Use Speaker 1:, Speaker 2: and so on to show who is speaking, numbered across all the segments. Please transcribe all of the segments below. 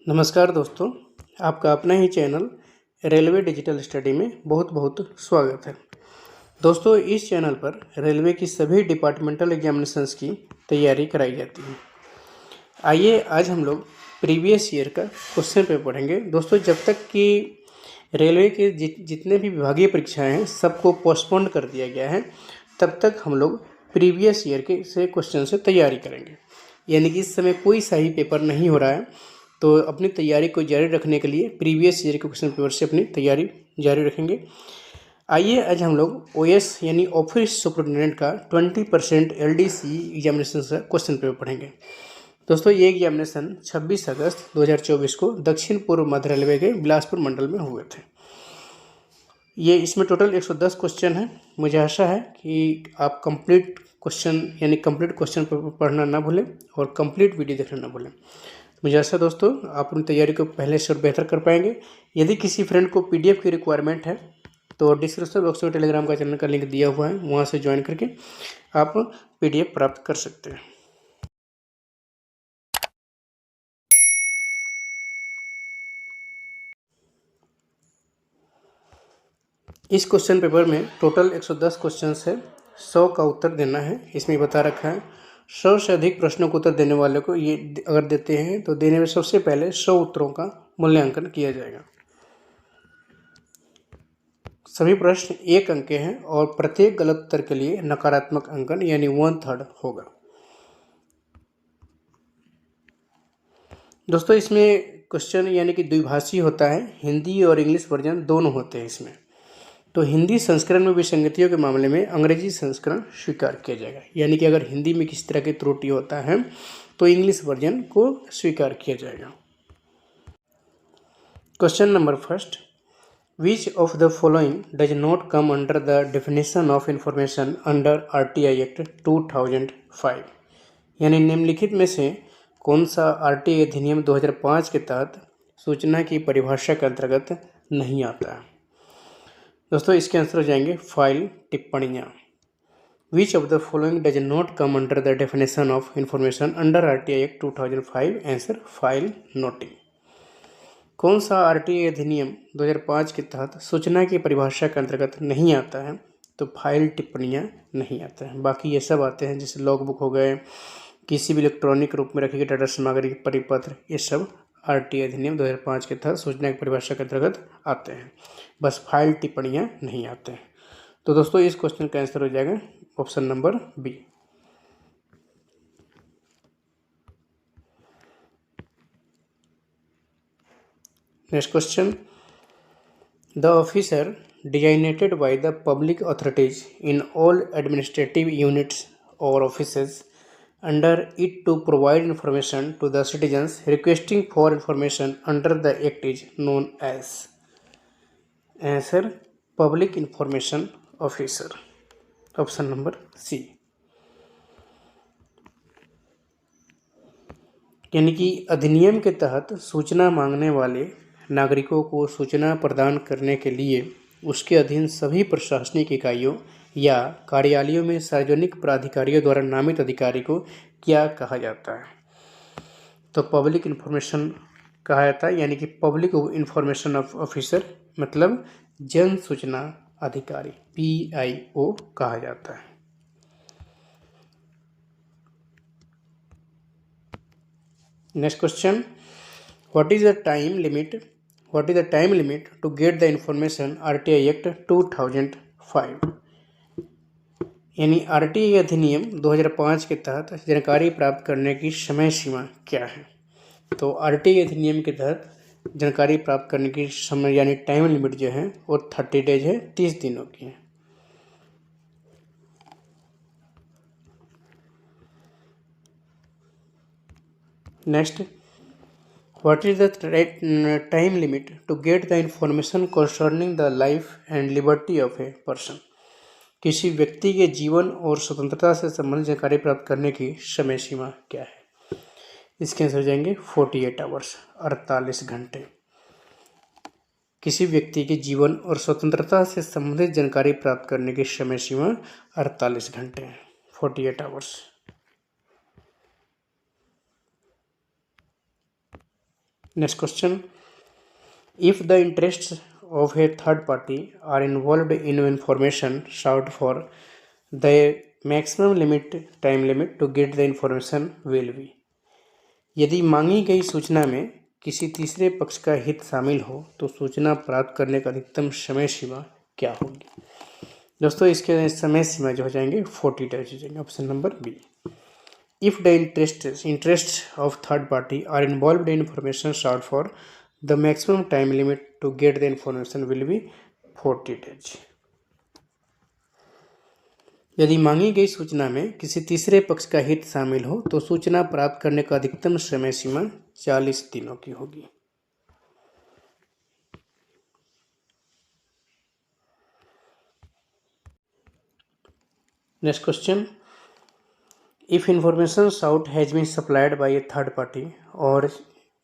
Speaker 1: नमस्कार दोस्तों, आपका अपना ही चैनल रेलवे डिजिटल स्टडी में बहुत बहुत स्वागत है। दोस्तों, इस चैनल पर रेलवे की सभी डिपार्टमेंटल एग्जामिनेशंस की तैयारी कराई जाती है। आइए आज हम लोग प्रीवियस ईयर का क्वेश्चन पेपर पढ़ेंगे। दोस्तों, जब तक कि रेलवे के जितने भी विभागीय परीक्षाएं हैं सबको पोस्टपोन कर दिया गया है, तब तक हम लोग प्रीवियस ईयर के से क्वेश्चन से तैयारी करेंगे। यानी कि इस समय कोई सही पेपर नहीं हो रहा है, तो अपनी तैयारी को जारी रखने के लिए प्रीवियस ईयर के क्वेश्चन पेपर से अपनी तैयारी जारी रखेंगे। आइए आज हम लोग ओएस यानी ऑफिस सुपरिटेंडेंट का 20% एलडीसी एग्जामिनेशन का क्वेश्चन पेपर पढ़ेंगे। दोस्तों, ये एग्जामिनेशन 26 अगस्त 2024 को दक्षिण पूर्व मध्य रेलवे के बिलासपुर मंडल में हुए थे। ये इसमें टोटल 110 क्वेश्चन है। मुझे आशा है कि आप कंप्लीट क्वेश्चन पेपर पढ़ना ना भूलें और कंप्लीट वीडियो देखना ना भूलें। मुझे आशा दोस्तों आप अपनी तैयारी को पहले से और बेहतर कर पाएंगे। यदि किसी फ्रेंड को पीडीएफ की रिक्वायरमेंट है तो डिस्क्रिप्शन बॉक्स में टेलीग्राम का चैनल का लिंक दिया हुआ है, वहाँ से ज्वाइन करके आप पीडीएफ प्राप्त कर सकते हैं। इस क्वेश्चन पेपर में टोटल 110 क्वेश्चन है। 100 का उत्तर देना है। इसमें बता रखा है 100 से अधिक प्रश्नों को उत्तर देने वाले को ये अगर देते हैं तो देने में सबसे पहले 100 उत्तरों का मूल्यांकन किया जाएगा। सभी प्रश्न 1 अंक के हैं और प्रत्येक गलत उत्तर के लिए नकारात्मक अंकन यानी 1/3 होगा। दोस्तों, इसमें क्वेश्चन यानी कि द्विभाषी होता है, हिंदी और इंग्लिश वर्जन दोनों होते हैं इसमें। तो हिंदी संस्करण में विसंगतियों के मामले में अंग्रेजी संस्करण स्वीकार किया जाएगा। यानी कि अगर हिंदी में किसी तरह की त्रुटि होता है तो इंग्लिश वर्जन को स्वीकार किया जाएगा। Question number first, Which of the following does not come under the definition of information under RTI Act 2005? यानी निम्नलिखित में से कौन सा आरटीआई अधिनियम 2005 के तहत सूचना की परिभाषा के अंतर्गत नहीं आता है? दोस्तों, इसके आंसर हो जाएंगे फाइल टिप्पणियाँ। Which of the following does not come under the definition of information under RTI Act 2005? Answer file noting. कौन सा आरटीआई अधिनियम 2005 के तहत सूचना की परिभाषा के अंतर्गत नहीं आता है? तो फाइल टिप्पणियाँ नहीं आता है। बाकी ये सब आते हैं, जैसे लॉग बुक हो गए, किसी भी इलेक्ट्रॉनिक रूप में रखी गई डाटा सामग्री, परिपत्र, ये सब आरटीआई अधिनियम 2005 के तहत सूचना की परिभाषा के अंतर्गत आते हैं। बस फाइल टिप्पणियाँ नहीं आते हैं। तो दोस्तों, इस क्वेश्चन का आंसर हो जाएगा option number B. Next question, The officer designated by the public authorities in all administrative units or offices under it to provide information to the citizens requesting for information under the act is known as? Answer public information officer, option number C। यानी कि अधिनियम के तहत सूचना मांगने वाले नागरिकों को सूचना प्रदान करने के लिए उसके अधीन सभी प्रशासनिक इकाइयों या कार्यालयों में सार्वजनिक प्राधिकारियों द्वारा नामित अधिकारी को क्या कहा जाता है? तो पब्लिक इन्फॉर्मेशन कहा जाता है, यानी कि पब्लिक इन्फॉर्मेशन ऑफिसर मतलब जन सूचना अधिकारी, PIO कहा जाता है। Next question, What is the time limit to get the information RTI Act 2005? यानी आरटीआई अधिनियम 2005 के तहत जानकारी प्राप्त करने की समय सीमा क्या है? तो आरटीआई अधिनियम के तहत जानकारी प्राप्त करने की समय यानी टाइम लिमिट जो है वो 30 डेज है, 30 दिनों की है। Next, What is the time limit to get the information concerning the life and liberty of a person? किसी व्यक्ति के जीवन और स्वतंत्रता से संबंधित जानकारी प्राप्त करने की समय सीमा क्या है? इसके आंसर हो जाएंगे 48 आवर्स, 48 घंटे। किसी व्यक्ति के जीवन और स्वतंत्रता से संबंधित जानकारी प्राप्त करने की समय सीमा 48 घंटे है, 48 hours. Next question, if the interests of a third party are involved in information sought for, the maximum limit time limit to get the information will be। यदि मांगी गई सूचना में किसी तीसरे पक्ष का हित शामिल हो तो सूचना प्राप्त करने का अधिकतम समय सीमा क्या होगी। दोस्तों इसके समय सीमा जो हो जाएंगे 40 डेज हो जाएंगे, option number B. If the interests of third party are involved in information sought for, the maximum time limit to get the information will be 40 days। यदि मांगी गई सूचना में किसी तीसरे पक्ष का हित शामिल हो तो सूचना प्राप्त करने का अधिकतम समय सीमा 40 दिनों की होगी। Next question, if information sought has been supplied by a third party or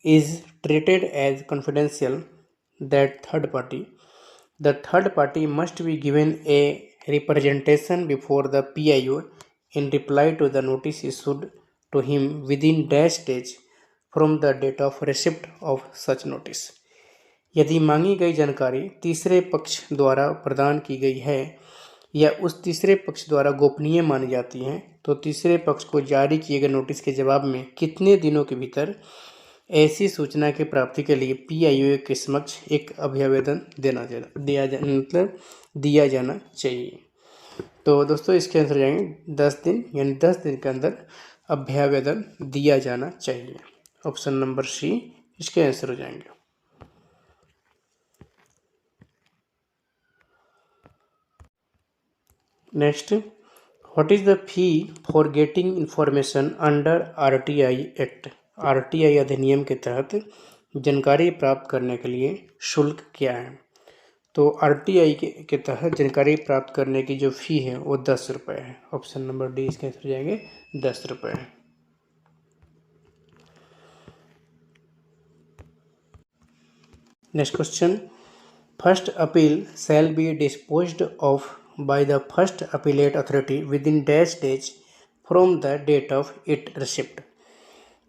Speaker 1: is treated as confidential, the third party must be given a representation before the PIO in reply to the notice issued to him within dash days from the date of receipt of such notice। यदि मांगी गई जानकारी तीसरे पक्ष द्वारा प्रदान की गई है या उस तीसरे पक्ष द्वारा गोपनीय मानी जाती है तो तीसरे पक्ष को जारी किए गए नोटिस के जवाब में कितने दिनों के भीतर ऐसी सूचना की प्राप्ति के लिए PIO के समक्ष एक अभ्यावेदन दिया जाना चाहिए। तो दोस्तों इसके आंसर जाएंगे 10 दिन, यानी 10 दिन के अंदर अभ्यावेदन दिया जाना चाहिए। ऑप्शन नंबर सी इसके आंसर हो जाएंगे। Next, what is the fee for getting information under RTI act. RTI अधिनियम के तहत जानकारी प्राप्त करने के लिए शुल्क क्या है। तो RTI के तहत जानकारी प्राप्त करने की जो फी है वो 10 रुपये है। ऑप्शन नंबर डी इसके आंसर जाएंगे 10 रुपये। Next question, first appeal shall be disposed of by the first appellate authority within dash days from the date of it receipt।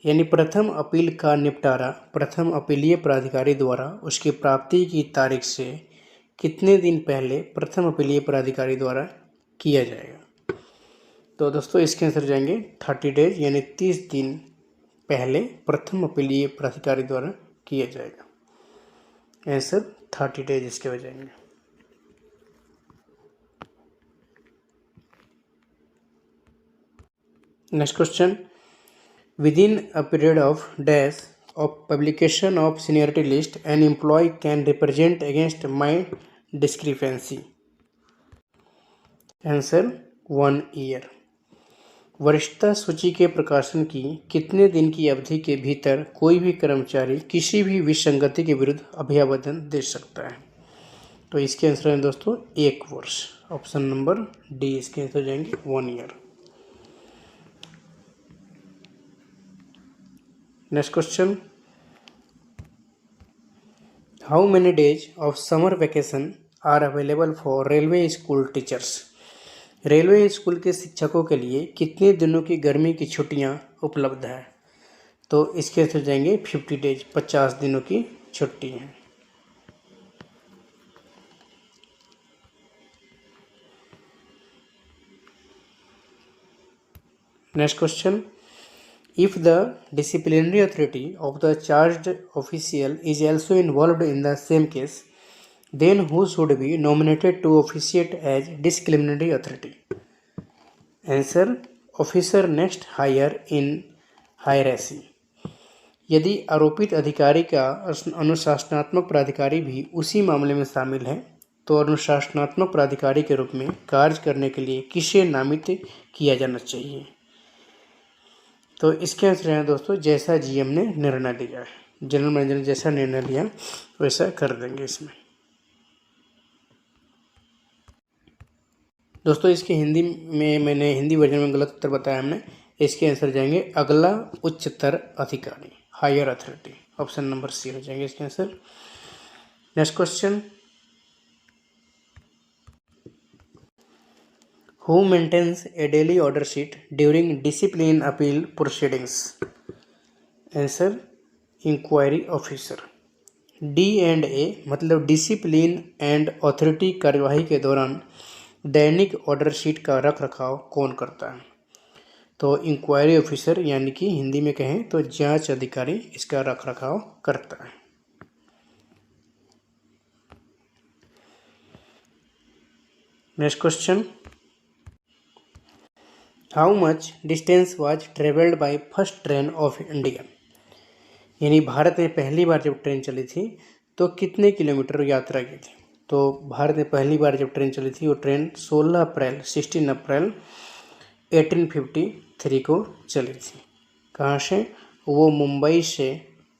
Speaker 1: यानी प्रथम अपील का निपटारा प्रथम अपीलीय प्राधिकारी द्वारा उसकी प्राप्ति की तारीख से कितने दिन पहले प्रथम अपीलीय प्राधिकारी द्वारा किया जाएगा। तो दोस्तों इसके आंसर जाएंगे 30 डेज, यानी 30 दिन पहले प्रथम अपीलीय प्राधिकारी द्वारा किया जाएगा। आंसर 30 डेज इसके हो जाएंगे। Next question, within a period of dash of publication of seniority list, an employee can represent against my discrepancy। Answer 1 year। वरिष्ठता सूची के प्रकाशन की कितने दिन की अवधि के भीतर कोई भी कर्मचारी किसी भी विसंगति के विरुद्ध अभ्यावेदन दे सकता है। तो इसके आंसर है दोस्तों 1 वर्ष। ऑप्शन नंबर डी इसके आंसर जाएंगे 1 year. Next question, how many days of summer vacation are available for railway school teachers. Railway school के शिक्षकों के लिए कितने दिनों की गर्मी की छुट्टियां उपलब्ध है। तो इसके आंसर जाएंगे 50 डेज, 50 दिनों की छुट्टी है। Next question, if the disciplinary authority of the charged official is also involved in the same case, then who should be nominated to officiate as disciplinary authority। Answer, officer next higher in hierarchy। यदि आरोपित अधिकारी का अनुशासनात्मक प्राधिकारी भी उसी मामले में शामिल है तो अनुशासनात्मक प्राधिकारी के रूप में कार्य करने के लिए किसे नामित किया जाना चाहिए। तो इसके आंसर है दोस्तों जैसा GM ने निर्णय लिया है, जनरल मैनेजर ने जैसा निर्णय लिया वैसा कर देंगे इसमें। दोस्तों इसके हिंदी में मैंने हिंदी वर्जन में गलत उत्तर बताया हमने। इसके आंसर जाएंगे अगला उच्चतर अधिकारी, higher authority. Option number C हो जाएंगे इसके answer. Next question, Who maintains a daily order sheet during discipline appeal proceedings? Answer, inquiry officer. D&A मतलब डिसिप्लिन एंड अथॉरिटी कार्यवाही के दौरान दैनिक ऑर्डर शीट का रख रखाव कौन करता है? तो इंक्वायरी ऑफिसर यानी कि हिंदी में कहें तो जांच अधिकारी इसका रख रखाव करता है। Next question, how much distance was travelled by first train of India? यानी भारत में पहली बार जब ट्रेन चली थी तो कितने किलोमीटर यात्रा की थी? तो भारत में पहली बार जब ट्रेन चली थी वो ट्रेन 16 अप्रैल 1853 को चली थी। कहाँ से? वो मुंबई से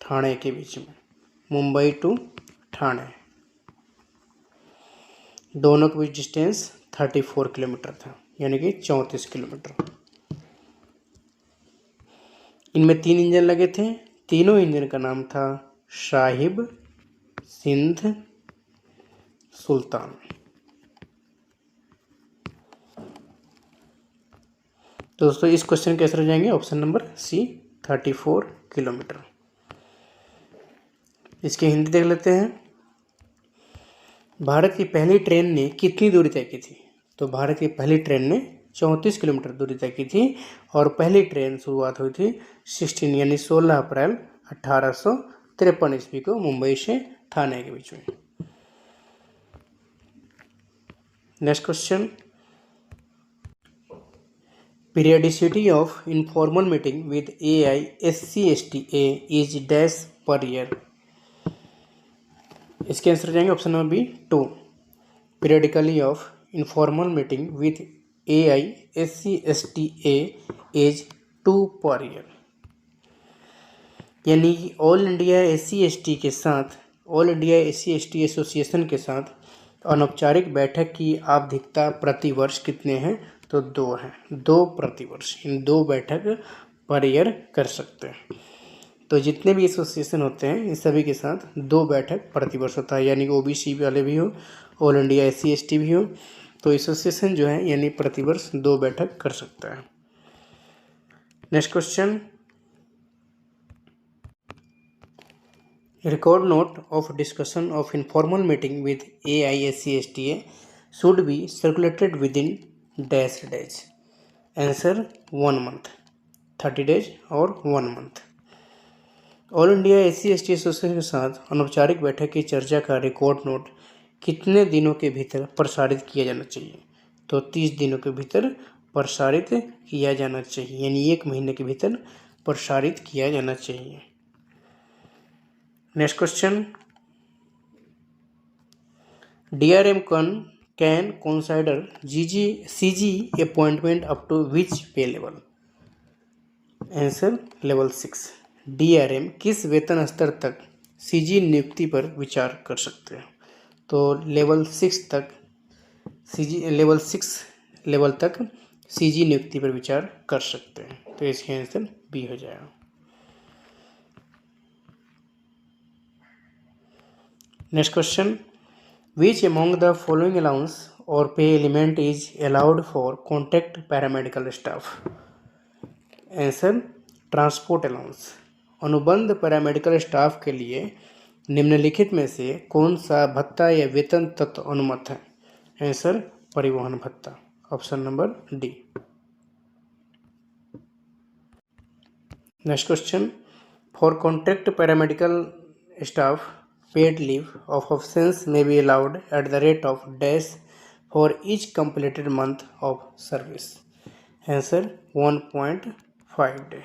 Speaker 1: ठाणे के बीच में, मुंबई टू ठाणे, दोनों के बीच डिस्टेंस 34 किलोमीटर था, यानी कि 34 किलोमीटर। इनमें 3 इंजन लगे थे, तीनों इंजन का नाम था साहिब, सिंध, सुल्तान। दोस्तों इस क्वेश्चन के आंसर हो जाएंगे ऑप्शन नंबर सी 34 किलोमीटर। इसकी हिंदी देख लेते हैं। भारत की पहली ट्रेन ने कितनी दूरी तय की थी? तो भारत की पहली ट्रेन ने 34 किलोमीटर दूरी तय की थी और पहली ट्रेन शुरुआत हुई थी 16 अप्रैल 1853 ईस्वी को मुंबई से ठाणे के बीच में। Next question, periodicity of informal meeting with AISCSTA is dash per year? इसके आंसर जाएंगे option number B 2, periodically of informal meeting with AISCSTA is 2 per year। यानी ऑल इंडिया SC/ST के साथ, ऑल इंडिया SC/ST एसोसिएशन के साथ अनौपचारिक बैठक की आवधिकता प्रतिवर्ष कितने हैं? तो 2 हैं, 2 प्रतिवर्ष। इन 2 बैठक पर ईयर कर सकते हैं। तो जितने भी एसोसिएशन होते हैं इन सभी के साथ 2 बैठक प्रतिवर्ष होता है, यानी कि OBC वाले भी हो, ऑल इंडिया SC/ST भी हो, तो एसोसिएशन जो है यानी प्रतिवर्ष 2 बैठक कर सकता है। Next question, record note of discussion of informal meeting with AISCSTA should be circulated within dash days। Answer 1 month, 30 days और 1 month। All India SC/ST association के साथ अनौपचारिक बैठक की चर्चा का रिकॉर्ड नोट कितने दिनों के भीतर प्रसारित किया जाना चाहिए? तो 30 दिनों के भीतर प्रसारित किया जाना चाहिए, यानी 1 महीने के भीतर प्रसारित किया जाना चाहिए। Next question, DRM can consider CG appointment up to which pay level? Answer level 6। DRM किस वेतन स्तर तक CG नियुक्ति पर विचार कर सकते हैं? तो लेवल 6 तक लेवल 6 लेवल तक CG नियुक्ति पर विचार कर सकते हैं, तो इसका आंसर बी हो जाएगा। Next question, which among the following allowance or pay element is allowed for contract paramedical staff? Answer transport allowance. अनुबंध पैरामेडिकल स्टाफ के लिए निम्नलिखित में से कौन सा भत्ता या वेतन तत्व अनुमत है? आंसर परिवहन भत्ता, option number D. Next question, for contract paramedical staff paid leave of absence may be allowed at the rate of dash for each completed month of service। Answer 1.5 day।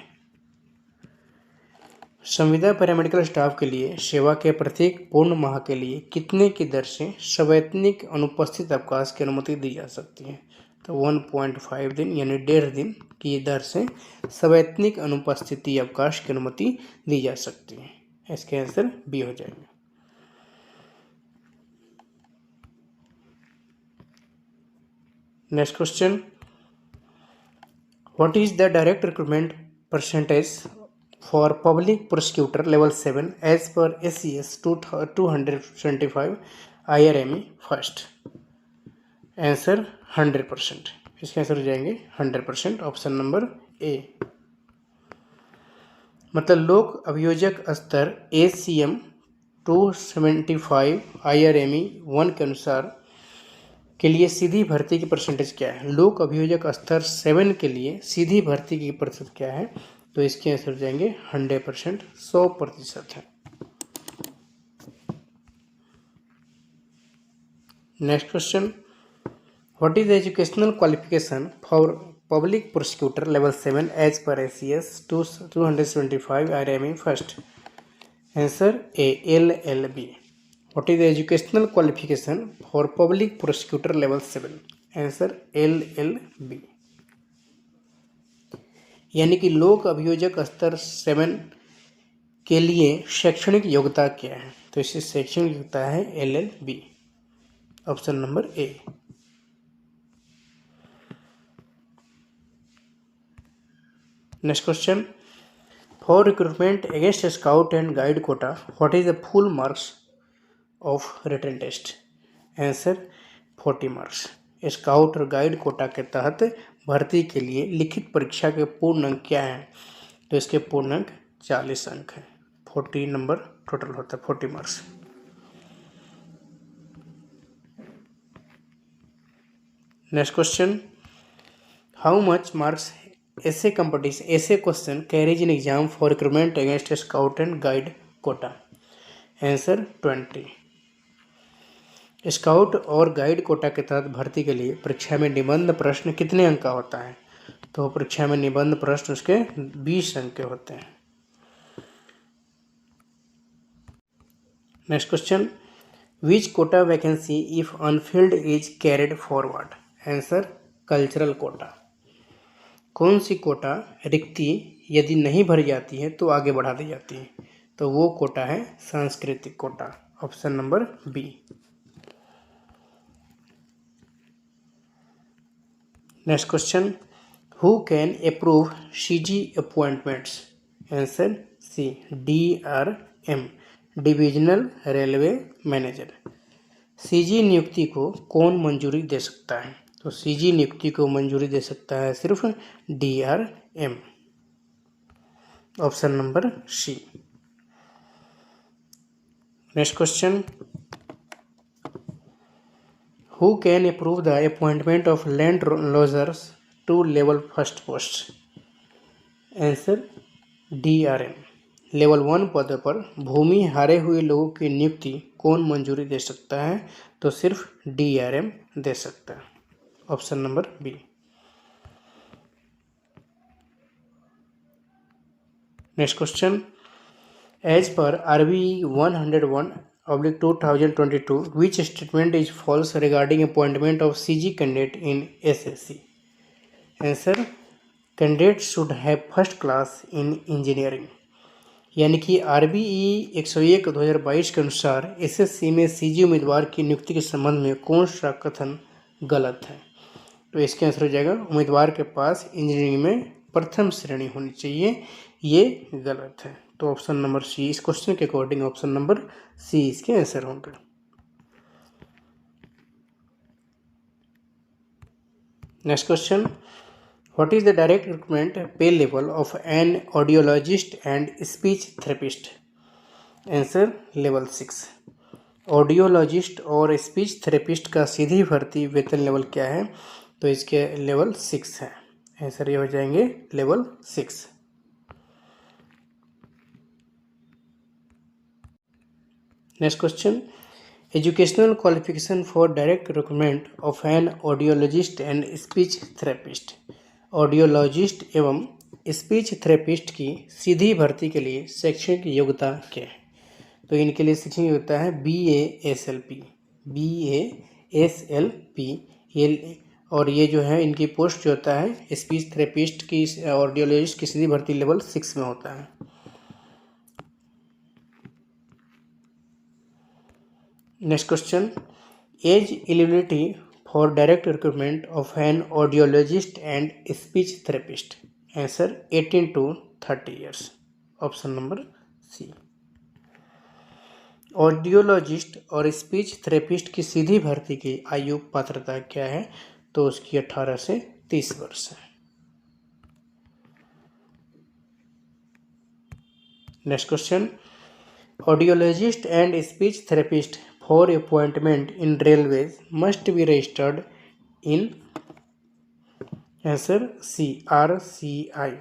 Speaker 1: संविदा पैरामेडिकल स्टाफ के लिए सेवा के प्रत्येक पूर्ण माह के लिए कितने की दर से सवैतनिक अनुपस्थित अवकाश की अनुमति दी जा सकती है? तो 1.5 दिन यानी 1.5 दिन की दर से सवैतनिक अनुपस्थिति अवकाश की अनुमति दी जा सकती है। इसके आंसर बी हो जाएगा। Next question, what is the direct recruitment percentage for public prosecutor level 7 as per SCS 275 IRME first? Answer 100%। इसके आंसर हो जाएंगे 100%, ऑप्शन नंबर ए। मतलब लोक अभियोजक स्तर ACM 275 IRME 1 के अनुसार के लिए सीधी भर्ती की परसेंटेज क्या है? लोक अभियोजक स्तर 7 के लिए सीधी भर्ती की प्रतिशत क्या है? तो इसके आंसर हो जाएंगे 100%, 100% है। Next question, what is the educational qualification for public prosecutor level 7 as per ACS 275 IRME first? Answer A, LLB। What is the educational qualification for public prosecutor level 7? Answer LLB। यानी कि लोक अभियोजक स्तर 7 के लिए शैक्षणिक योग्यता क्या है? तो इसकी शैक्षणिक योग्यता है LLB, option number A। Next question, for recruitment against scout and guide quota what is the full marks of written test? Answer 40 marks. Scout और गाइड कोटा के तहत भर्ती के लिए लिखित परीक्षा के पूर्ण अंक क्या हैं? तो इसके पूर्ण अंक 40 अंक हैं। 40 नंबर टोटल होता है, 40 marks. Next question, how much marks ऐसे कंपटीशन ऐसे question carries in exam for recruitment against scout and guide quota? Answer 20। Scout और गाइड कोटा के तहत भर्ती के लिए परीक्षा में निबंध प्रश्न कितने अंक का होता है? तो परीक्षा में निबंध प्रश्न उसके 20 अंक के होते हैं। Next question, which quota vacancy if unfilled is carried forward? Answer cultural quota. कौन सी कोटा रिक्ति यदि नहीं भरी जाती है तो आगे बढ़ा दी जाती है? तो वो कोटा है सांस्कृतिक quota, option number B। Next question, who can approve CG appointments? Answer C, DRM, divisional railway manager. CG नियुक्ति को कौन मंजूरी दे सकता है? तो CG नियुक्ति को मंजूरी दे सकता है सिर्फ DRM, option number C। Next question, who can approve the appointment of land losers to level first post? Answer DRM। Level 1 पद पर भूमि हारे हुए लोगों की नियुक्ति कौन मंजूरी दे सकता है? तो सिर्फ DRM दे सकता है, option number B। Next question, as per RBE 101/2022 which statement is false regarding appointment of CG candidate in SSC? Answer candidate should have first class in engineering. यानी कि RBE 101/2022 के अनुसार SSC में CG उम्मीदवार की नियुक्ति के संबंध में कौन सा कथन गलत है? तो इसके आंसर हो जाएगा उम्मीदवार के पास इंजीनियरिंग में प्रथम श्रेणी होनी चाहिए, ये गलत है। तो ऑप्शन नंबर C, इस क्वेश्चन के अकॉर्डिंग ऑप्शन नंबर C इसके आंसर होंगे। Next question, what is the direct recruitment pay level of an audiologist and speech therapist? Answer level 6। Audiologist और स्पीच थेरेपिस्ट का सीधी भर्ती वेतन लेवल क्या है? तो इसके लेवल 6 है। आंसर ये हो जाएंगे level 6। Next question, educational qualification for direct recruitment of an audiologist and speech therapist. Audiologist एवं स्पीच थेरेपिस्ट की सीधी भर्ती के लिए शैक्षणिक योग्यता क्या है? तो इनके लिए शैक्षणिक योग्यता है BA SLP। ये और ये जो है इनकी पोस्ट जो होता है स्पीच थेरेपिस्ट की ऑडियोलॉजिस्ट की सीधी भर्ती लेवल 6 में होता है। Next question, age eligibility for direct recruitment of an audiologist and speech therapist? Answer 18 to 30 years, option number C। Audiologist और स्पीच थेरेपिस्ट की सीधी भर्ती की आयु पात्रता क्या है? तो उसकी 18 से 30 वर्ष है। Next question, audiologist and speech therapist for appointment in railways must be registered in, answer C, RCI।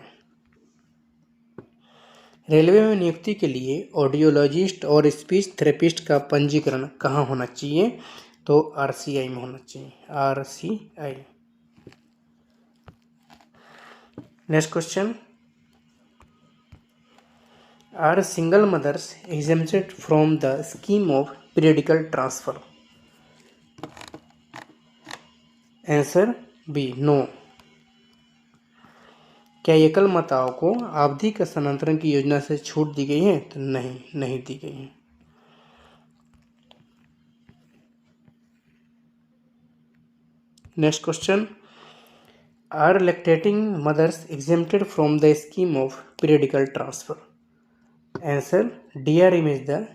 Speaker 1: Railway में नियुक्ति के लिए ऑडियोलॉजिस्ट और स्पीच थेरेपिस्ट का पंजीकरण कहाँ होना चाहिए? तो RCI में होना चाहिए, RCI। Next question, are single mothers exempted from the scheme of periodical transfer? Answer B, no. क्या एकल माताओं को आवधिक स्थानांतरण की योजना से छूट दी गई है? तो नहीं, नहीं दी गई है। Next question, are lactating mothers exempted from the scheme of periodical transfer? Answer DRM is the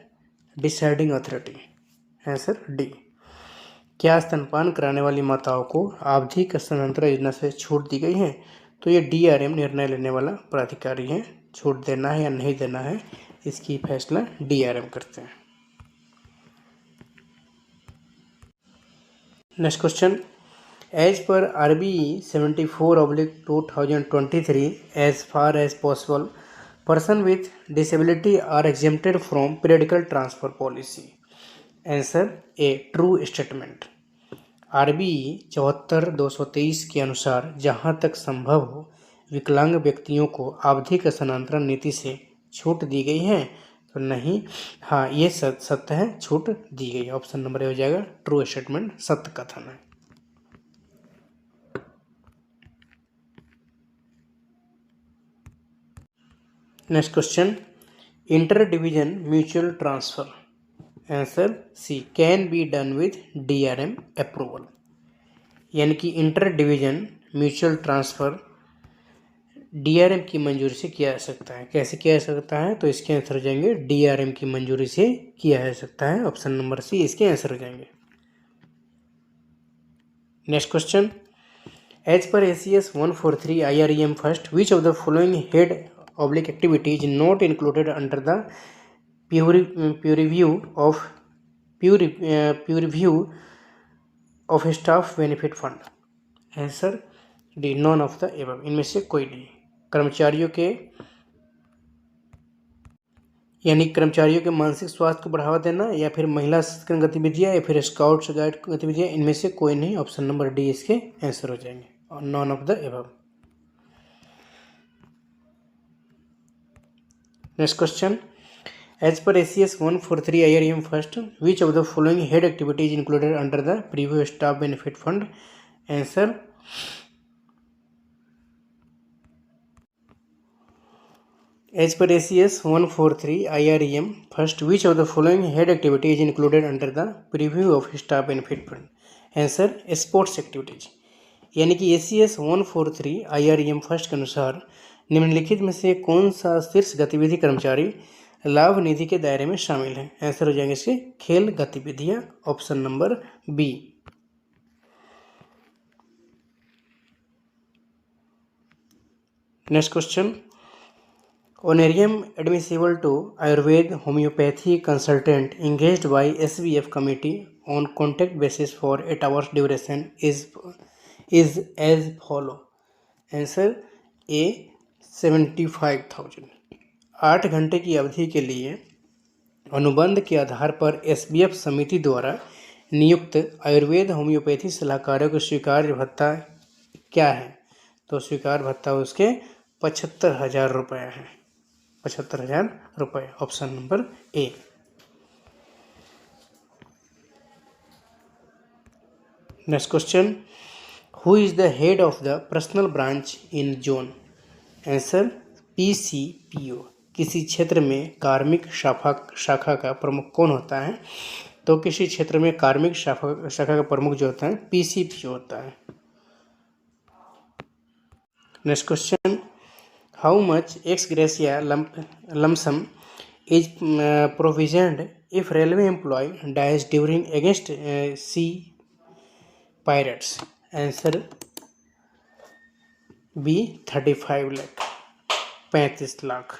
Speaker 1: deciding authority, answer D. क्या स्तनपान कराने वाली माताओं को आवधिक स्थानांतरण योजना से छूट दी गई है? तो ये DRM निर्णय लेने वाला प्राधिकारी है, छूट देना है या नहीं देना है इसकी फैसला DRM करते हैं। Next question, as per RBE 74/2023 as far as possible person with disability are exempted from periodical transfer policy? Answer A, true statement. RBE 74/223 के अनुसार जहां तक संभव हो विकलांग व्यक्तियों को आवधिक स्थानांतरण नीति से छूट दी गई है? तो नहीं, हाँ ये सत्य है, छूट दी गई है। ऑप्शन नंबर ए हो जाएगा, ट्रू स्टेटमेंट, सत्य कथन है। Next question, inter division mutual transfer? Answer C, can be done with DRM approval. यानी कि inter division mutual transfer DRM की मंजूरी से किया जा सकता है। कैसे किया जा सकता है? तो इसके आंसर हो जाएंगे DRM की मंजूरी से किया जा सकता है। ऑप्शन नंबर सी इसके आंसर हो जाएंगे। Next question, as per ACS 143 IREM first which of the following head oblique activity is not included under the peer review of staff benefit fund? Answer D, none of the above, इनमें से कोई नहीं। कर्मचारियों के मानसिक स्वास्थ्य को बढ़ावा देना, या फिर महिला सशक्तिकरण गतिविधियां, या फिर स्काउट्स गाइड गतिविधियां, इनमें से कोई नहीं। ऑप्शन नंबर डी इसके आंसर हो जाएंगे, और none of the above. Next question, as per ACS 143 IREM first which of the following head activities included under the preview staff benefit fund? Answer as per ACS 143 IREM first which of the following head activities included under the preview of staff benefit fund? Answer sports activities. यानी कि ACS 143 IREM first के अनुसार निम्नलिखित में से कौन सा शीर्ष गतिविधि कर्मचारी लाभ निधि के दायरे में शामिल है? आंसर हो जाएंगे इसके खेल गतिविधियां, option number B. Next question, honorarium admissible to Ayurveda homeopathy consultant engaged by SVF committee on contact basis for 8 hours duration is as follow? Answer A, 75,000। 8 घंटे की अवधि के लिए अनुबंध के आधार पर SVF समिति द्वारा नियुक्त आयुर्वेद होम्योपैथी सलाहकारों को स्वीकार्य भत्ता क्या है? तो स्वीकार भत्ता उसके 75,000 रुपये है, 75,000 रुपये, option number A. Next question, who is the head of the personnel branch in zone? Answer PCPO। किसी क्षेत्र में कार्मिक शाखा का प्रमुख कौन होता है? तो किसी क्षेत्र में कार्मिक शाखा का प्रमुख जो होता है PCPO होता है। Next question, how much ex gratia lump sum is provisioned if railway employee dies during against sea pirates? Answer B, 35 lakh, 35 lakh.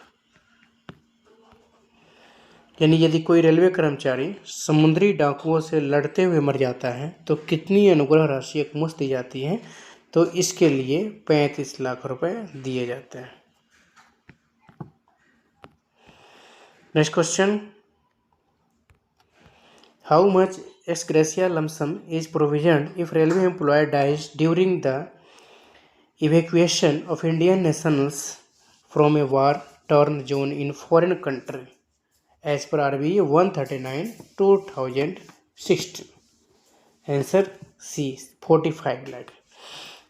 Speaker 1: यानी यदि कोई रेलवे कर्मचारी समुद्री डाकुओं से लड़ते हुए मर जाता है तो कितनी अनुग्रह राशि एकमुश्त दी जाती है? तो इसके लिए 35 लाख रुपए दिए जाते हैं। Next question, how much ex gratia lump sum is provisioned if railway employee dies during the evacuation of Indian nationals from a war-torn zone in foreign country as per RBE 139/2016? Answer C 45 lakh.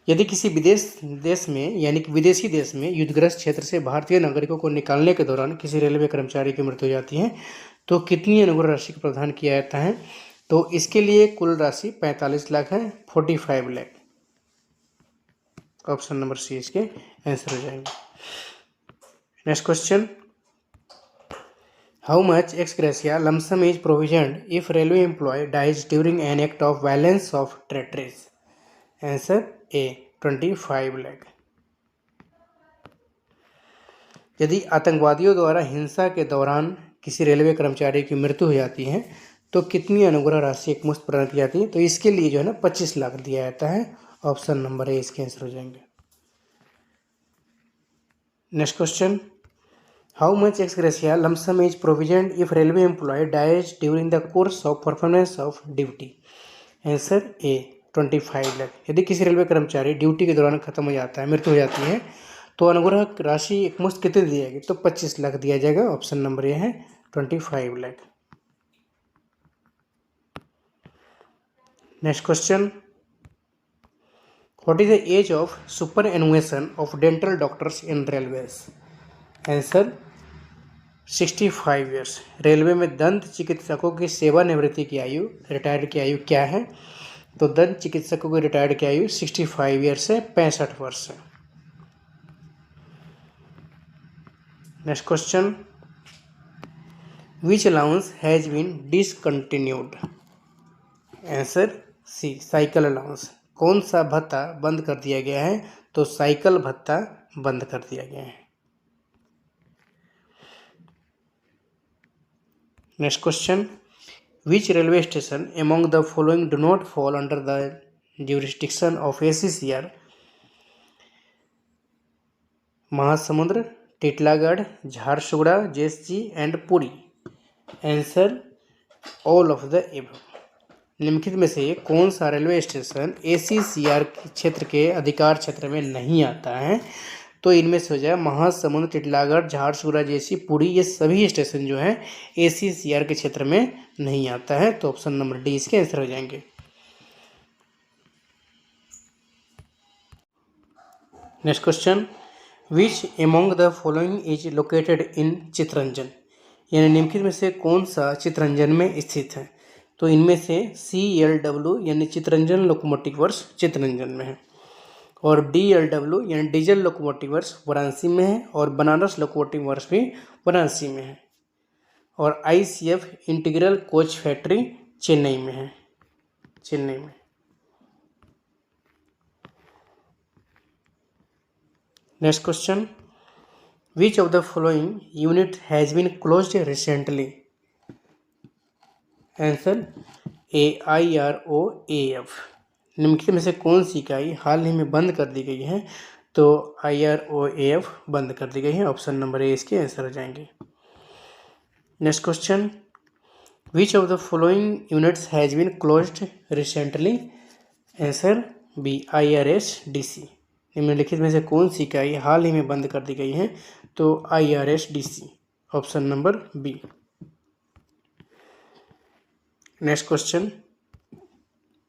Speaker 1: यदि किसी देश में यानी कि विदेशी देश में युद्धग्रस्त क्षेत्र से भारतीय नागरिकों को निकालने के दौरान किसी रेलवे कर्मचारी की मृत्यु हो जाती है तो कितनी अनुग्रह राशि का प्रावधान किया जाता है? तो इसके लिए कुल राशि 45 लाख है, 45 लाख। ऑप्शन नंबर सी इसके आंसर हो जाएंगे। Next question, how much ex gratia lump sum is provisioned if railway employee dies during an act of violence of traitors? Answer A 25 lakh. यदि आतंकवादियों द्वारा हिंसा के दौरान किसी रेलवे कर्मचारी की मृत्यु हो जाती है तो कितनी अनुग्रह राशि एकमुश्त प्रदान की जाती है? तो इसके लिए जो है ना 25 लाख दिया जाता है। ऑप्शन नंबर ए इसके आंसर हो जाएंगे। Next question, how much ex gratia lump sum is provisioned if railway employee dies during the course of performance of duty? Answer A 25 lakh. यदि किसी रेलवे कर्मचारी ड्यूटी के दौरान खत्म हो जाता है, मृत्यु हो जाती है, तो अनुग्रह राशि एकमुश्त कितनी दी जाएगी? तो 25 लाख दिया जाएगा। ऑप्शन नंबर ए है 25 lakh. Next question, what is the age of superannuation of dental doctors in railways? Answer 65 years. Railway में दंत चिकित्सकों की सेवानिवृत्ति की आयु, रिटायर्ड की आयु क्या है? तो दंत चिकित्सकों की रिटायर्ड की आयु 65 ईयर्स से 65 वर्ष है। Next question, which allowance has been discontinued? Answer C cycle allowance. कौन सा भत्ता बंद कर दिया गया है? तो साइकिल भत्ता बंद कर दिया गया है। Next question, which railway station among the following do not fall under the jurisdiction of ACCR? Mahasamund, Titlagarh, Jharsuguda, JSG and Puri. Answer all of the above. निम्नलिखित में से कौन सा रेलवे स्टेशन ACCR क्षेत्र के अधिकार क्षेत्र में नहीं आता है? तो इनमें से हो जाए महासमुंद, टिटलागढ़, झारसुगुड़ा, जेएसजी, पुरी, ये सभी स्टेशन जो है ACCR के क्षेत्र में नहीं आता है। तो ऑप्शन नंबर डी इसके आंसर हो जाएंगे। Next question, which among the following is located in Chittaranjan? यानी निम्नलिखित में से कौन सा चितरंजन में स्थित है? तो इनमें से CLW यानी चितरंजन लोकोमोटिव वर्क्स चितरंजन में है, और DLW यानी डीजल लोकोमोटिव वर्क्स वाराणसी में है, और बनारस लोकोमोटिव वर्क्स भी वाराणसी में है, और ICF integral coach factory Chennai में है, चेन्नई में। Next question, which of the following unit has been closed recently? Answer IROAF। निम्नलिखित में से कौन सी इकाई हाल ही में बंद कर दी गई है? तो IROAF बंद कर दी गई है। ऑप्शन नंबर ए इसके आंसर हो जाएंगे। Next question, which of the following units has been closed recently? Answer B IRSDC। निम्नलिखित में से कौन सी इकाई हाल ही में बंद कर दी गई है? तो IRSDC। Option number B. Next question,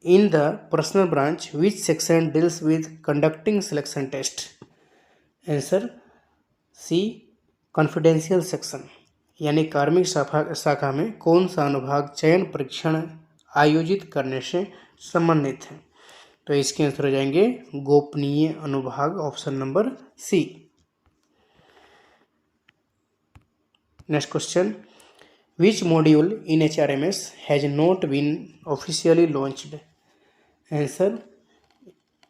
Speaker 1: in the personnel branch which section deals with conducting selection test? Answer C confidential section. यानी कार्मिक शाखा में कौन सा अनुभाग चयन परीक्षण आयोजित करने से संबंधित है? तो इसके आंसर हो जाएंगे गोपनीय अनुभाग। Option number C. Next question, which module in HRMS has not been officially launched? Answer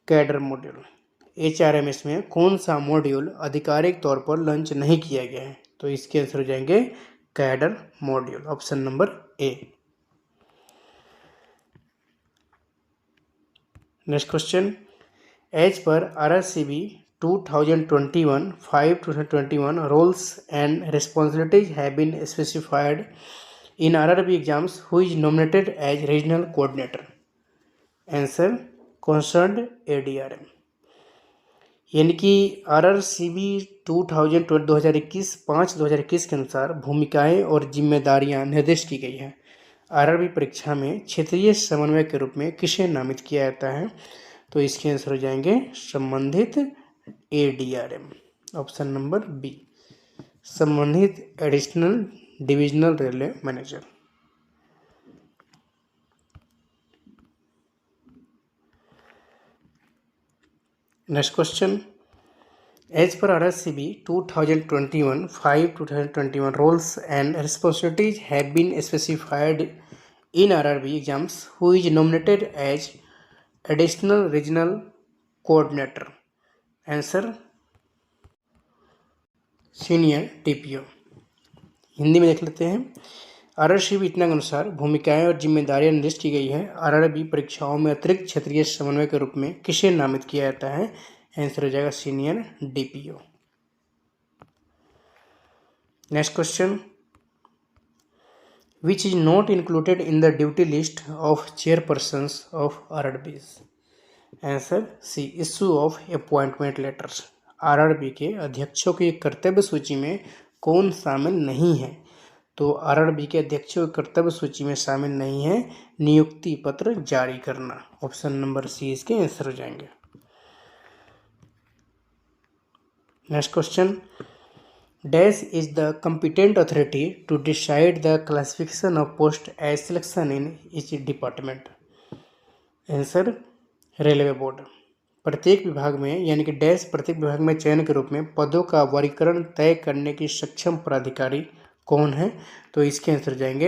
Speaker 1: cadre module. HRMS में कौन सा मॉड्यूल आधिकारिक तौर पर लॉन्च नहीं किया गया है? तो इसके आंसर हो जाएंगे cadre module, option number A. Next question, as per RRCB 2021 roles and responsibilities have been specified in RRB exams. Who is nominated as regional coordinator? Answer, concerned ADRM। यानी कि RRCB 2021 5/2021 के अनुसार भूमिकाएं और जिम्मेदारियां निर्दिष्ट की गई हैं। RRB परीक्षा में क्षेत्रीय समन्वय के रूप में किसे नामित किया जाता है? तो इसके आंसर हो जाएंगे संबंधित ADRM, ऑप्शन नंबर बी, संबंधित additional divisional railway manager. Next question, as per RRCB 2021 roles and responsibilities have been specified in RRB exams. Who is nominated as additional regional coordinator? Answer, senior DPO। Hindi में देख लेते हैं। RRCB इतना के अनुसार भूमिकाएं और जिम्मेदारियां निर्दिष्ट की गई है। RRB परीक्षाओं में अतिरिक्त क्षेत्रीय समन्वय के रूप में किसे नामित किया जाता है? आंसर हो जाएगा senior DPO। Next question, which is not included in the duty list of chairpersons of RRBs? Answer C, issue of appointment letters. RRB के अध्यक्षों की कर्तव्य सूची में कौन शामिल नहीं है? तो RRB के अध्यक्षों की कर्तव्य सूची में शामिल नहीं है नियुक्ति पत्र जारी करना, ऑप्शन नंबर सी इसके आंसर हो जाएंगे। Next question, dash is the competent authority to decide the classification of post as selection in each department? Answer, railway board. प्रत्येक विभाग में यानी कि डैश प्रत्येक विभाग में चयन के रूप में पदों का वर्गीकरण तय करने की सक्षम प्राधिकारी कौन है? तो इसके आंसर जाएंगे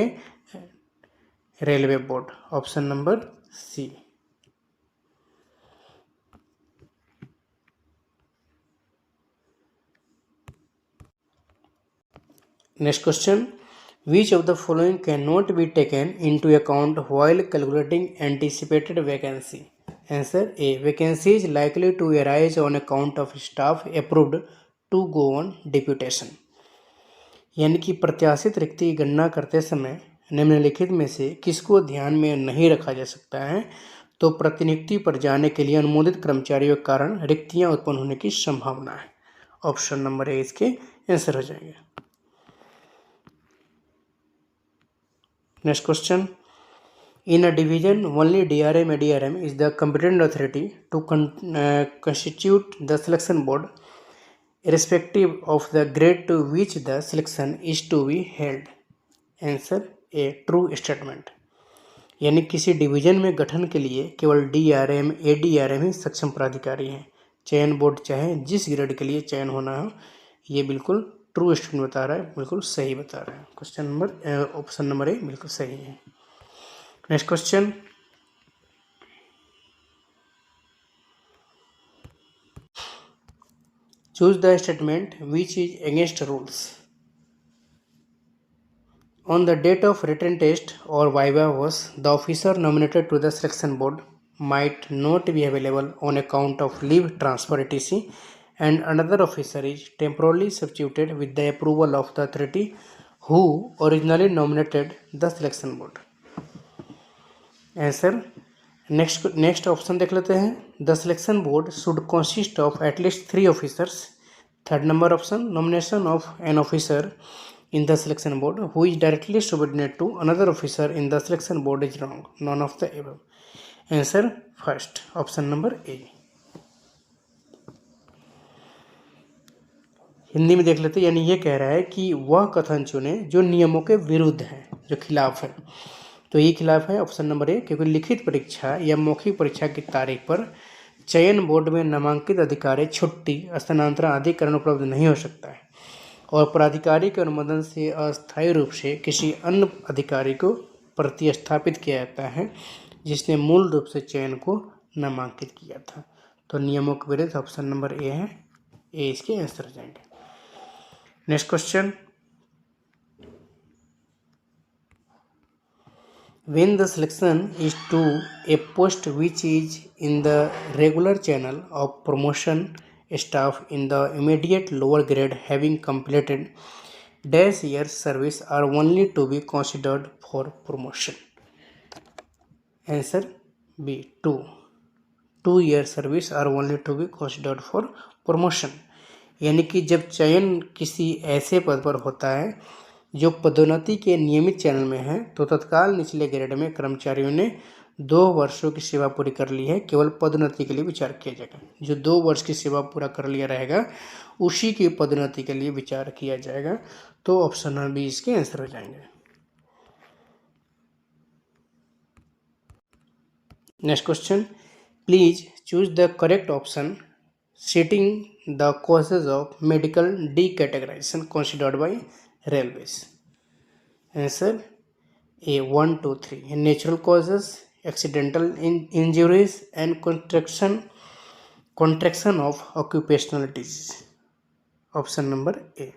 Speaker 1: railway board, option number C. Next question, which of the following can not be taken into account while calculating anticipated vacancy? Answer A, vacancy is likely to arise on account of staff approved to go on deputation. यानी कि प्रत्याशित रिक्ति की गणना करते समय निम्नलिखित में से किसको ध्यान में नहीं रखा जा सकता है? तो प्रतिनियुक्ति पर जाने के लिए अनुमोदित कर्मचारियों के कारण रिक्तियां उत्पन्न होने की संभावना है, ऑप्शन नंबर ए इसके आंसर हो जाएंगे। Next question, in a division only DRM ADRM is the competent authority to constitute the selection board irrespective of the grade to which the selection is to be held? Answer A, true statement। यानी किसी division में गठन के लिए केवल DRM ADRM ही सक्षम प्राधिकारी हैं। चयन बोर्ड चाहे जिस ग्रेड के लिए चयन होना हो, ये बिल्कुल ट्रू स्टेटमेंट बता रहा है, बिल्कुल सही बता रहा है। Question number option number A बिल्कुल सही है। Next question, choose the statement which is against rules. On the date of written test और viva was the officer nominated to the selection board might not be available on account of leave transfer etc. and another officer is temporarily substituted with the approval of the authority who originally nominated the selection board? Answer, next option देख लेते हैं। The selection board should consist of at least 3 officers. Third number option, nomination of an officer in the selection board who is directly subordinate to another officer in the selection board is wrong, none of the above. Answer first, option number A। Hindi में देख लेते हैं, यानी ये कह रहा है कि वह कथन चुने जो नियमों के विरुद्ध है, जो खिलाफ है। तो ये खिलाफ है ऑप्शन नंबर ए, क्योंकि लिखित परीक्षा या मौखिक परीक्षा की तारीख पर चयन बोर्ड में नामांकित अधिकारी छुट्टी, स्थानांतरण आदि कारण उपलब्ध नहीं हो सकता है और प्राधिकारी के अनुमोदन से अस्थायी रूप से किसी अन्य अधिकारी को प्रतिस्थापित किया जाता है जिसने मूल रूप से चयन को नामांकित किया था। तो नियमों के विरुद्ध ऑप्शन नंबर ए है, ए इसके आंसर हो जाएंगे। Next question, When the selection is to a post which is in the regular channel of promotion, staff in the immediate lower grade having completed dash years service are only to be considered for promotion. Answer B 2. 2 year service are only to be considered for promotion. यानी कि जब चयन किसी ऐसे पद पर होता है जो पदोन्नति के नियमित चैनल में है तो तत्काल निचले ग्रेड में कर्मचारियों ने 2 वर्षों की सेवा पूरी कर ली है, केवल पदोन्नति के लिए विचार किया जाएगा। जो 2 वर्ष की सेवा पूरा कर लिया रहेगा उसी की पदोन्नति के लिए विचार किया जाएगा। तो ऑप्शन नंबर बी इसके आंसर हो जाएंगे। Next question, please choose the correct option stating the causes of medical decategorization considered by railways. Answer A 1, 2, 3. Natural causes, accidental injuries and contraction of occupational disease. Option number ए।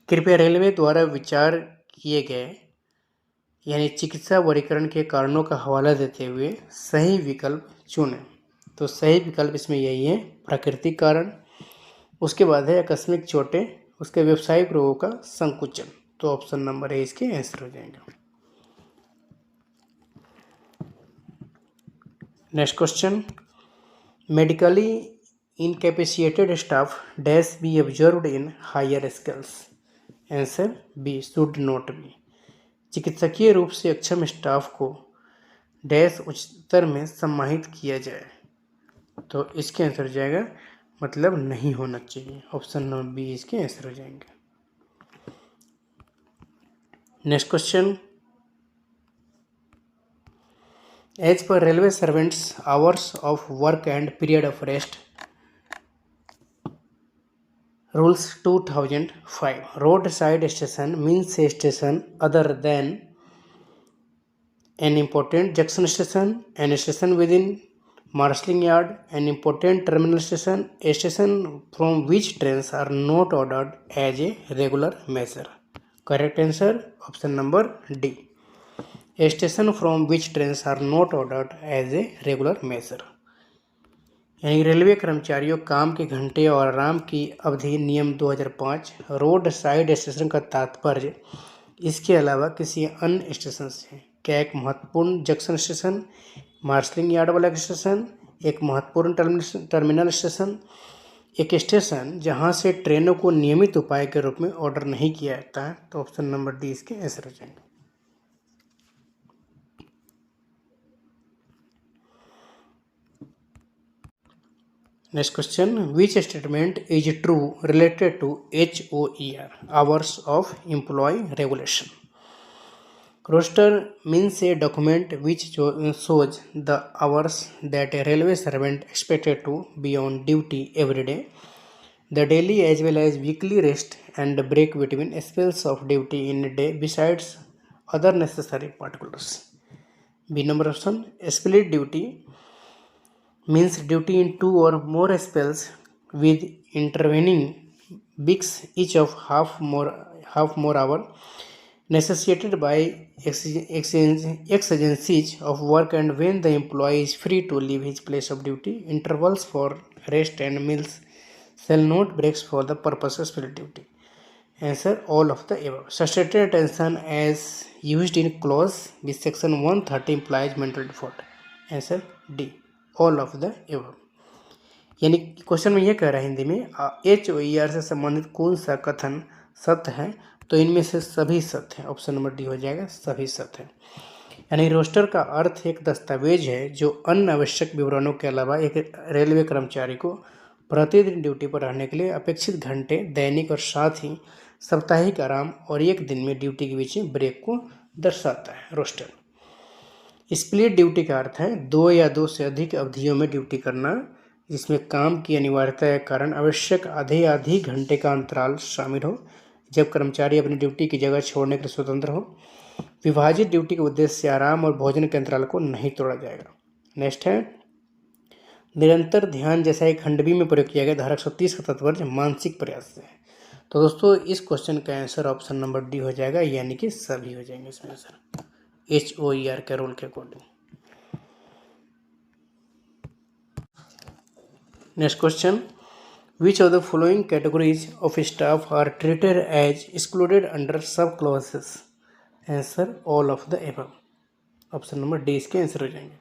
Speaker 1: कृपया railway द्वारा विचार किए गए यानी चिकित्सा वर्गीकरण के कारणों का हवाला देते हुए सही विकल्प चुनें। तो सही विकल्प इसमें यही है, प्राकृतिक कारण, उसके बाद है आकस्मिक चोटें, उसके व्यावसायिक रोगों का संकुचन। तो ऑप्शन नंबर ए इसके आंसर हो जाएंगे। Next question, medically incapacitated staff dash be observed in higher scales. Answer B should not be. चिकित्सकीय रूप से अक्षम स्टाफ को डैश उच्चतर में सम्मानित किया जाए। तो इसके आंसर हो जाएगा मतलब नहीं होना चाहिए। ऑप्शन नंबर बी इसके आंसर हो जाएंगे। Next question, as per railway servants hours of work and period of rest rules 2005, road side station means a station other than an important junction station, an station within marshalling yard, an important terminal station, a station from which trains are not ordered as a regular measure. Correct answer option number D. A station from which trains are not ordered as a regular measure. यानी railway कर्मचारियों काम के घंटे और आराम की अवधि नियम 2005 रोड साइड स्टेशन का तात्पर्य इसके अलावा किसी अन्य स्टेशन से क्या एक महत्वपूर्ण जंक्शन स्टेशन, मार्शलिंग यार्ड वाला स्टेशन, एक महत्वपूर्ण टर्मिनल स्टेशन, एक स्टेशन जहां से ट्रेनों को नियमित उपाय के रूप में ऑर्डर नहीं किया जाता है। तो ऑप्शन नंबर डी इसके आंसर हो जाएंगे। Next question, which statement is true related to HOER, hours of employ regulation. Roster means a document which shows the hours that a railway servant expected to be on duty every day, the daily as well as weekly rest and break between spells of duty in a day besides other necessary particulars. B number option, split duty means duty in 2 or more spells with intervening weeks each of half more hour necessitated by exigencies of work and when the employee is free to leave his place of duty. Intervals for rest and meals shall not break for the purpose of split duty. Answer all of the above. Substituted attention as used in clause with section 130 implies mental default. Answer D all of the above. यानी question में यह कह रहा है हिंदी में HOER से संबंधित कौन सा कथन सत्य है, तो इनमें से सभी सत्य है। ऑप्शन नंबर डी हो जाएगा, सभी सत्य है। यानी रोस्टर का अर्थ एक दस्तावेज है जो अन्य आवश्यक विवरणों के अलावा एक रेलवे कर्मचारी को प्रतिदिन ड्यूटी पर रहने के लिए अपेक्षित घंटे, दैनिक और साथ ही साप्ताहिक आराम और एक दिन में ड्यूटी के बीच ब्रेक को दर्शाता है। रोस्टर स्प्लिट ड्यूटी का अर्थ है 2 या 2 से अधिक अवधियों में ड्यूटी करना जिसमें काम की अनिवार्यता के कारण आवश्यक आधे घंटे का अंतराल शामिल हो जब कर्मचारी अपनी ड्यूटी की जगह छोड़ने के लिए स्वतंत्र हो। विभाजित ड्यूटी के उद्देश्य से आराम और भोजन के अंतराल को नहीं तोड़ा जाएगा। नेक्स्ट है निरंतर ध्यान जैसा एक खंड बी में प्रयोग किया गया धारा 130 का तात्पर्य मानसिक प्रयास से है। तो दोस्तों इस क्वेश्चन का आंसर ऑप्शन नंबर डी हो जाएगा, यानी कि सभी हो जाएंगे इसमें आंसर, HOER के रूल के according. Next question, which of the following categories of staff are treated as excluded under sub clauses? Answer all of the above. Option number D इसके आंसर हो जाएंगे।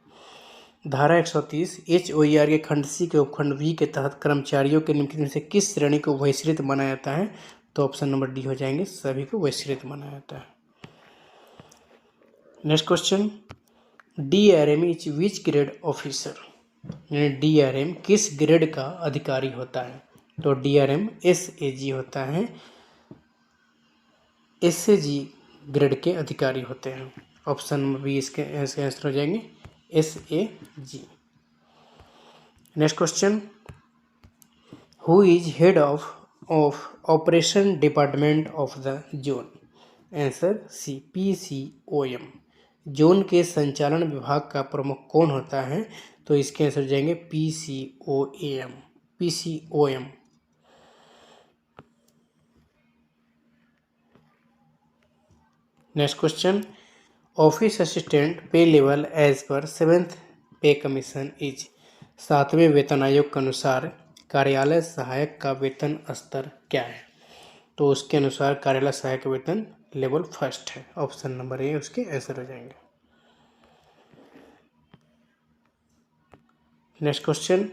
Speaker 1: धारा 130 HOER के खंड सी के उपखंड वी के तहत कर्मचारियों के निम्नलिखित में से किस श्रेणी को बहिष्कृत माना जाता है? तो ऑप्शन नंबर डी हो जाएंगे, सभी को बहिष्कृत माना जाता है। Next question, DRM is which grade officer? यानी DRM किस ग्रेड का अधिकारी होता है? तो DRM SAG होता है, SAG ग्रेड के अधिकारी होते हैं। ऑप्शन नंबर बी इसके आंसर हो जाएंगे, SAG। Next question, who is head of operation department of the zone? Answer C, PCOM। Zone के संचालन विभाग का प्रमुख कौन होता है? तो इसके आंसर हो जाएंगे PCOM। Next question, office assistant पे लेवल एज पर 7th पे कमीशन इज? 7वें वेतन आयोग के अनुसार कार्यालय सहायक का वेतन स्तर क्या है? तो उसके अनुसार कार्यालय सहायक वेतन लेवल 1st है। ऑप्शन नंबर ए उसके आंसर हो जाएंगे। नेक्स्ट क्वेश्चन,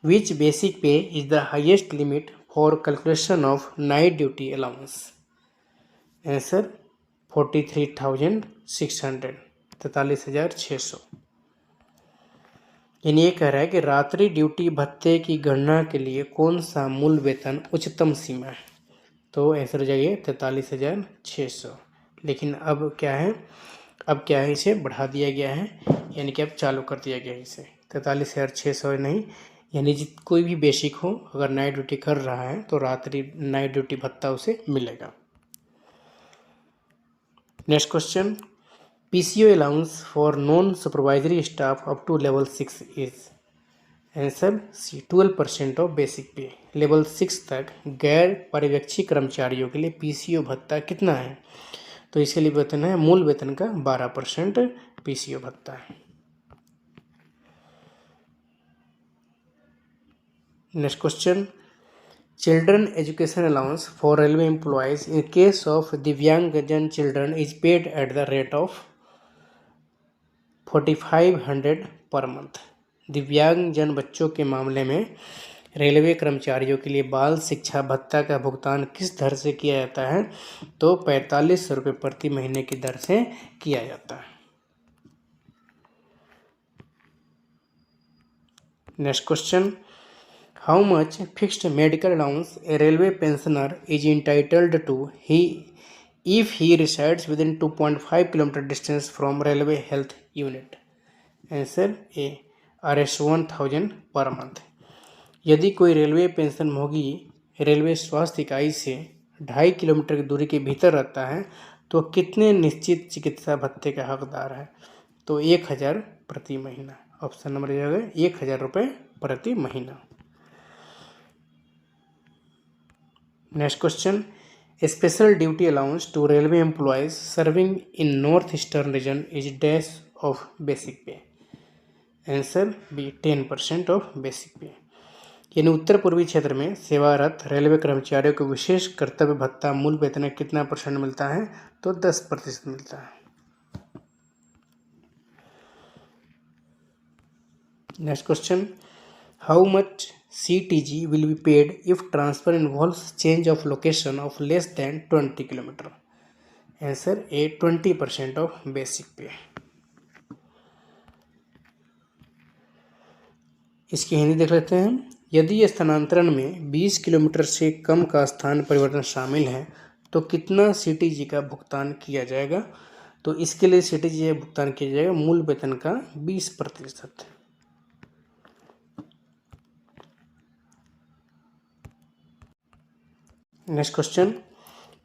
Speaker 1: विच बेसिक पे is the highest limit for calculation of night duty allowance? Answer 43,600, 43,600। यानी ये कह रहा है कि रात्रि ड्यूटी भत्ते की गणना के लिए कौन सा मूल वेतन उच्चतम सीमा है? तो आंसर हो जाएगा 43,600। लेकिन अब क्या है, इसे बढ़ा दिया गया है, यानी कि अब चालू कर दिया गया है इसे 43,600 नहीं, यानी कोई भी बेसिक हो अगर नाइट ड्यूटी कर रहा है तो रात्रि नाइट ड्यूटी भत्ता उसे मिलेगा। Next question, PCO allowance for non supervisory staff up to level 6 is? Answer C, 12% of basic pay. Level 6 तक गैर पर्यवेक्षी कर्मचारियों के लिए PCO भत्ता कितना है? तो इसके लिए वेतन है, मूल वेतन का 12% PCO भत्ता है। Next question, children education allowance for railway employees in case of Divyangjan children is paid at the rate of 4,500 per month. दिव्यांगजन बच्चों के मामले में रेलवे कर्मचारियों के लिए बाल शिक्षा भत्ता का भुगतान किस दर से किया जाता है? तो 4500 रुपये प्रति महीने की दर से किया जाता है। Next question, how much fixed medical allowance a railway pensioner is entitled to if he resides within 2.5 kilometre distance from railway health unit? Answer A, Rs 1,000 per month. यदि कोई रेलवे पेंशन भोगी रेलवे स्वास्थ्य इकाई से 2.5 kilometre की दूरी के भीतर रहता है तो कितने निश्चित चिकित्सा भत्ते का हकदार है? तो 1,000 प्रति महीना। ऑप्शन नंबर ए होगा 1,000 रुपये प्रति महीना। Next question, special duty allowance to railway employees serving in north eastern region is dash of basic pay? Answer B, 10% of basic pay. यानी उत्तर पूर्वी क्षेत्र में सेवारत रेलवे कर्मचारियों को विशेष कर्तव्य भत्ता मूल वेतन में कितना % मिलता है? तो 10% मिलता है। Next question, how much CTG will be paid if transfer involves change of location of less than 20 kilometre? Answer A, 20% of basic पे। इसकी हिंदी देख लेते हैं। यदि स्थानांतरण में 20 किलोमीटर से कम का स्थान परिवर्तन शामिल है तो कितना CTG का भुगतान किया जाएगा? तो इसके लिए CTG भुगतान किया जाएगा मूल वेतन का 20%। Next question,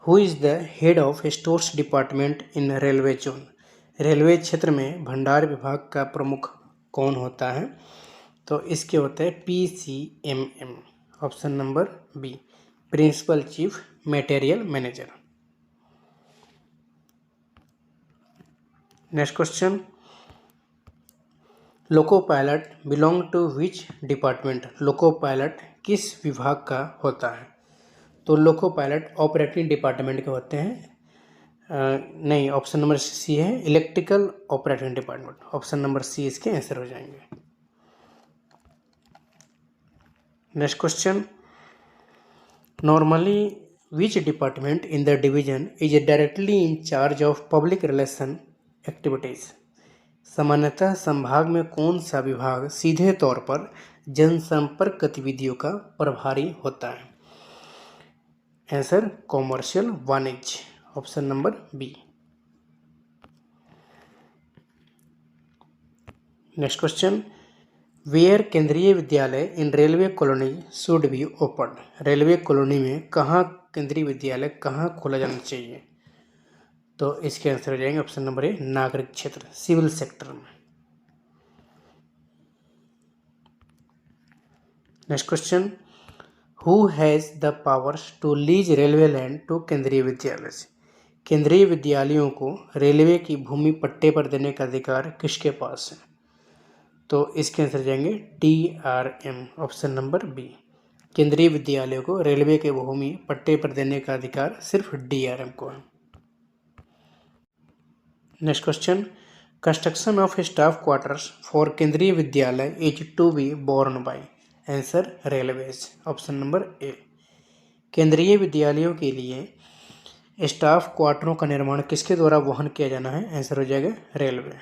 Speaker 1: who is the head of stores department in railway zone? Railway क्षेत्र में भंडार विभाग का प्रमुख कौन होता है? तो इसके होते हैं PCMM। Option number B, principal chief material manager. Next question, loco pilot belong to which department? Loco pilot किस विभाग का होता है? तो लोको पायलट ऑपरेटिंग डिपार्टमेंट के होते हैं। नहीं, ऑप्शन नंबर सी है electrical operating department. Option number C इसके आंसर हो जाएंगे। Next question, normally which department in the division is directly in charge of public relation activities? सामान्यतः संभाग में कौन सा विभाग सीधे तौर पर जनसंपर्क गतिविधियों का प्रभारी होता है? आंसर कॉमर्शियल वाणिज्य। Option number B. Next question, where Kendriya Vidyalaya in railway colony should be open? Railway colony में कहाँ केंद्रीय विद्यालय कहाँ खोला जाना चाहिए? तो इसके आंसर हो जाएंगे ऑप्शन नंबर ए नागरिक क्षेत्र, सिविल सेक्टर में। Next question, who has the powers to lease railway land to Kendriya Vidyalaya? केंद्रीय विद्यालयों को रेलवे की भूमि पट्टे पर देने का अधिकार किसके पास है? तो इसके आंसर जाएंगे DRM। Option number B. केंद्रीय विद्यालयों को रेलवे के भूमि पट्टे पर देने का अधिकार सिर्फ DRM को है। Next question, construction of staff quarters for Kendriya Vidyalaya is to be borne by? Answer railways. Option number A. Kendriya विद्यालयों के लिए स्टाफ क्वार्टरों का निर्माण किसके द्वारा वहन किया जाना है? आंसर हो जाएगा railway.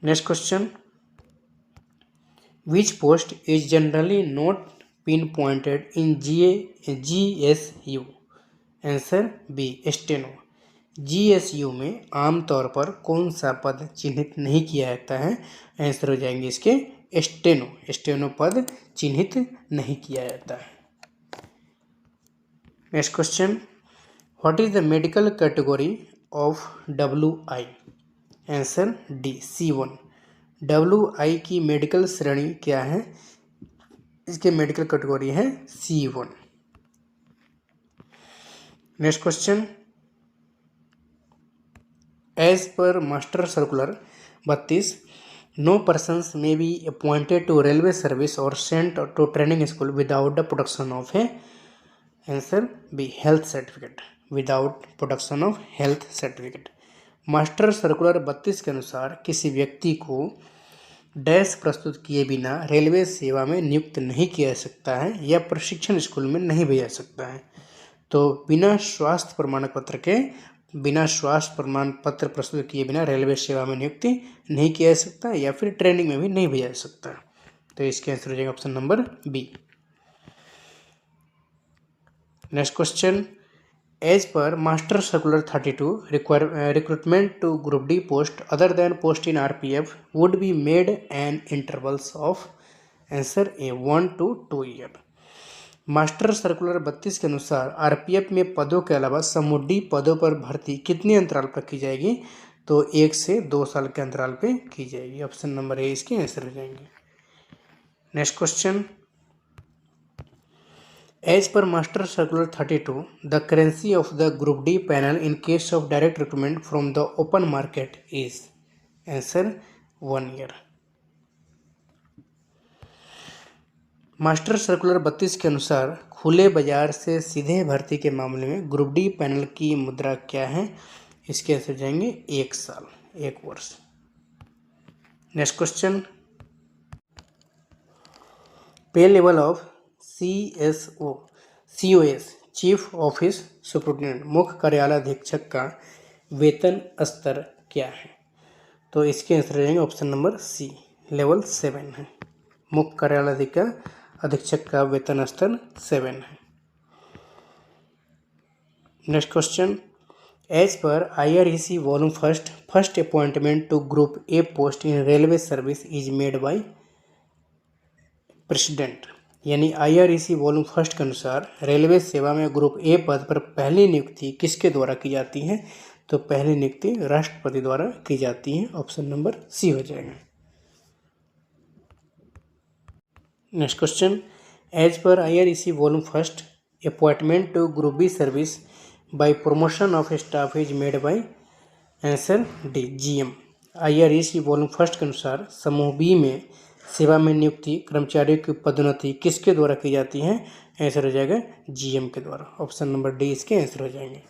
Speaker 1: Next question, which post is generally not pin pointed in GSU? Answer B steno. GSU में आमतौर पर कौन सा पद चिन्हित नहीं किया जाता है? आंसर हो जाएंगे इसके स्टेनो। स्टेनो पद चिन्हित नहीं किया जाता है। Next question, what is the medical category of WI? Answer D C1। WI की मेडिकल श्रेणी क्या है? इसके मेडिकल कैटेगरी है C1। Next question, as per master circular 32, no persons may be appointed to railway service or sent to training school without the production of a answer B health certificate. Without production of health certificate. Master circular 32 के अनुसार किसी व्यक्ति को dash प्रस्तुत किए बिना railway सेवा में नियुक्त नहीं किया जा सकता है या प्रशिक्षण स्कूल में नहीं भेजा जा सकता है। तो बिना स्वास्थ्य प्रमाण पत्र प्रस्तुत किए बिना रेलवे सेवा में नियुक्ति नहीं किया जा सकता या फिर ट्रेनिंग में भी नहीं भेजा जा सकता। तो इसके आंसर हो जाएगा option number B. Next question, as per master circular 32 recruitment to group D post other than post in RPF would be made an intervals of answer A 1 to 2 year. Master circular 32 के अनुसार RPF में पदों के अलावा समूह D पदों पर भर्ती कितने अंतराल पर की जाएगी? तो 1 से 2 साल के अंतराल पे की जाएगी। ऑप्शन नंबर ए इसके आंसर हो जाएंगे। Next question, as per master circular 32 the currency of the group D panel in case of direct recruitment from the open market is answer 1 year. Master circular 32 के अनुसार खुले बाजार से सीधे भर्ती के मामले में ग्रुप डी पैनल की मुद्रा क्या है? इसके आंसर जाएंगे 1 साल, 1 वर्ष। नेक्स्ट क्वेश्चन, पे level of COS chief office superintendent मुख्य कार्यालय अधीक्षक का वेतन स्तर क्या है? तो इसके आंसर रहेंगे ऑप्शन नंबर सी, लेवल 7 है। मुख्य कार्यालय अधीक्षक का वेतन स्तर 7 है। Next question, as per IREC volume first appointment to group A post in railway service is made by president. यानी IREC वॉल्यूम फर्स्ट के अनुसार रेलवे सेवा में ग्रुप ए पद पर पहली नियुक्ति किसके द्वारा की जाती है? तो पहली नियुक्ति राष्ट्रपति द्वारा की जाती है। ऑप्शन नंबर सी हो जाएगा। Next question, as per IREC volume first, appointment to group B service by promotion of staff is made by answer D GM। IREC volume first के अनुसार समूह बी में सेवा में नियुक्ति कर्मचारियों की पदोन्नति किसके द्वारा की जाती है? आंसर हो जाएगा GM के द्वारा। ऑप्शन नंबर डी इसके आंसर हो जाएंगे।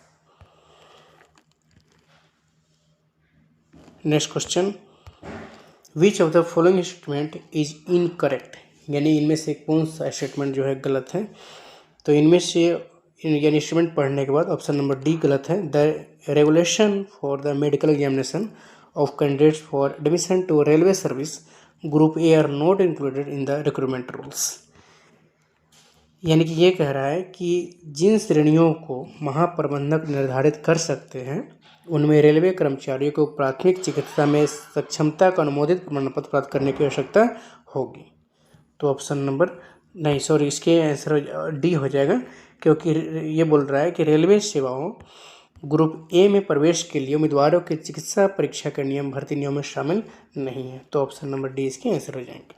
Speaker 1: Next question, which of the following statement is incorrect, यानी इनमें से कौन सा स्टेटमेंट जो है गलत है? तो इनमें से यानी स्टेटमेंट पढ़ने के बाद ऑप्शन नंबर डी गलत है। The regulation for the medical examination of candidates for admission to railway service group A are not included in the recruitment rules, यानी कि ये कह रहा है कि जिन श्रेणियों को महाप्रबंधक निर्धारित कर सकते हैं उनमें रेलवे कर्मचारियों को प्राथमिक चिकित्सा में सक्षमता का अनुमोदित प्रमाण पत्र प्राप्त करने की आवश्यकता होगी। तो ऑप्शन नंबर नहीं, सॉरी, इसके आंसर डी हो जाएगा, क्योंकि ये बोल रहा है कि रेलवे सेवाओं ग्रुप ए में प्रवेश के लिए उम्मीदवारों के चिकित्सा परीक्षा के नियम भर्ती नियम में शामिल नहीं है। तो ऑप्शन नंबर डी इसके आंसर हो जाएंगे।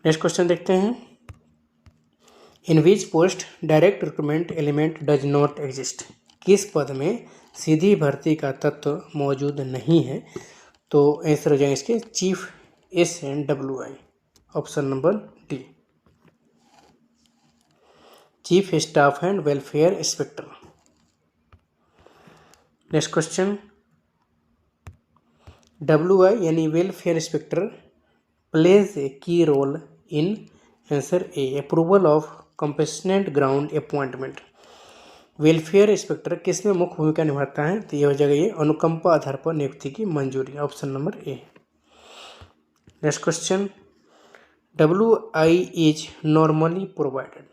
Speaker 1: नेक्स्ट क्वेश्चन देखते हैं, in which post direct recruitment element does not exist, किस पद में सीधी भर्ती का तत्व मौजूद नहीं है? तो आंसर हो जाएंगे इसके chief SNWI। Option number D, chief staff and welfare inspector. Next question, WI यानी welfare inspector plays a key role in answer A approval of compassionate ground appointment. Welfare inspector किस में मुख्य भूमिका निभाता है? तो ये हो जाएगा ये अनुकंपा आधार पर नियुक्ति की मंजूरी। Option number A. Next question, WI is normally provided,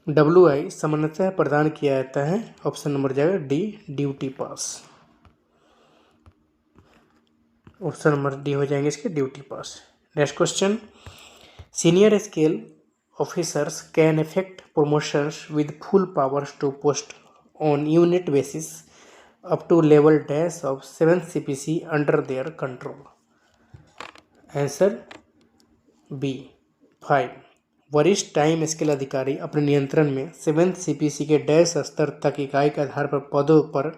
Speaker 1: WI सामान्यतः प्रदान किया जाता है। ऑप्शन नंबर जाएगा D, duty pass. Option number D हो जाएंगे इसके duty pass. Next question, senior scale officers can effect promotions with full powers to post on unit basis up to level dash of 7 CPC under their control. Answer B 5। वरिष्ठ time scale अधिकारी अपने नियंत्रण में 7 CPC के dash स्तर तक इकाई के आधार पर पदों पर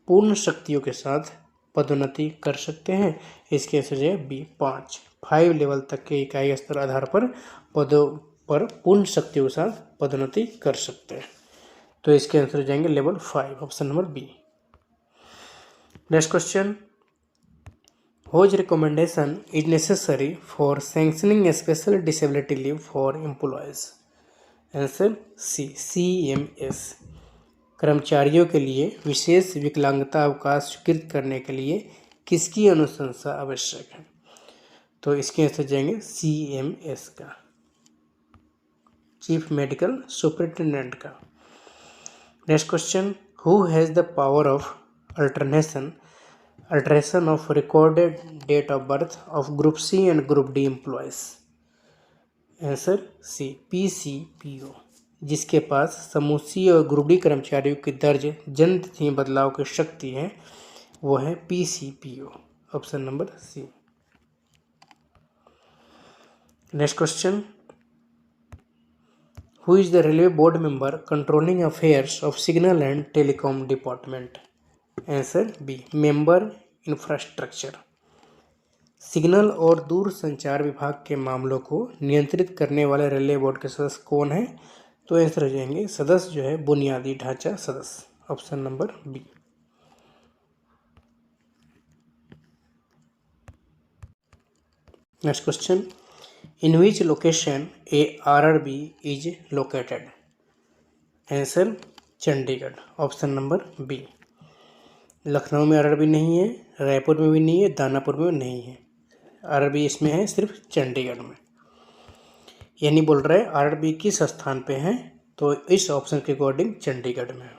Speaker 1: पूर्ण शक्तियों के साथ पदोन्नति कर सकते हैं। इसके आंसर है बी 5 लेवल तक के इकाई स्तर आधार पर पदों पर पूर्ण शक्तियों के साथ पदोन्नति कर सकते हैं। तो इसके आंसर हो जाएंगे level 5। Option number B. Next question, Whose recommendation is necessary for sanctioning a special disability leave for employees? Answer C, CMS। कर्मचारियों के लिए विशेष विकलांगता अवकाश स्वीकृत करने के लिए किसकी अनुशंसा आवश्यक है? तो इसके आंसर जाएंगे CMS का, चीफ मेडिकल सुपरिटेंडेंट का। Next question, who has the power of alteration of recorded date of birth of group C and group D employees? Answer C, PCPO। जिसके पास समूह सी और ग्रुप डी कर्मचारियों की दर्ज जन्म तिथि बदलाव की शक्ति है वो है PCPO। Option number C. Next question, who is the railway board member controlling affairs of signal and telecom department? Answer B, member infrastructure. Signal और दूर संचार विभाग के मामलों को नियंत्रित करने वाले रेलवे बोर्ड के सदस्य कौन है? तो आंसर हो जाएंगे सदस्य जो है बुनियादी ढांचा सदस्य। Option number B. Next question, in which location a RRB is located? Answer Chandigarh. Option number B. Lucknow में RRB नहीं है, रायपुर में भी नहीं है, दानापुर में नहीं है, RRB इसमें है सिर्फ चंडीगढ़ में। यानी बोल रहे हैं RRB किस स्थान पे है? तो इस ऑप्शन के अकॉर्डिंग चंडीगढ़ में है।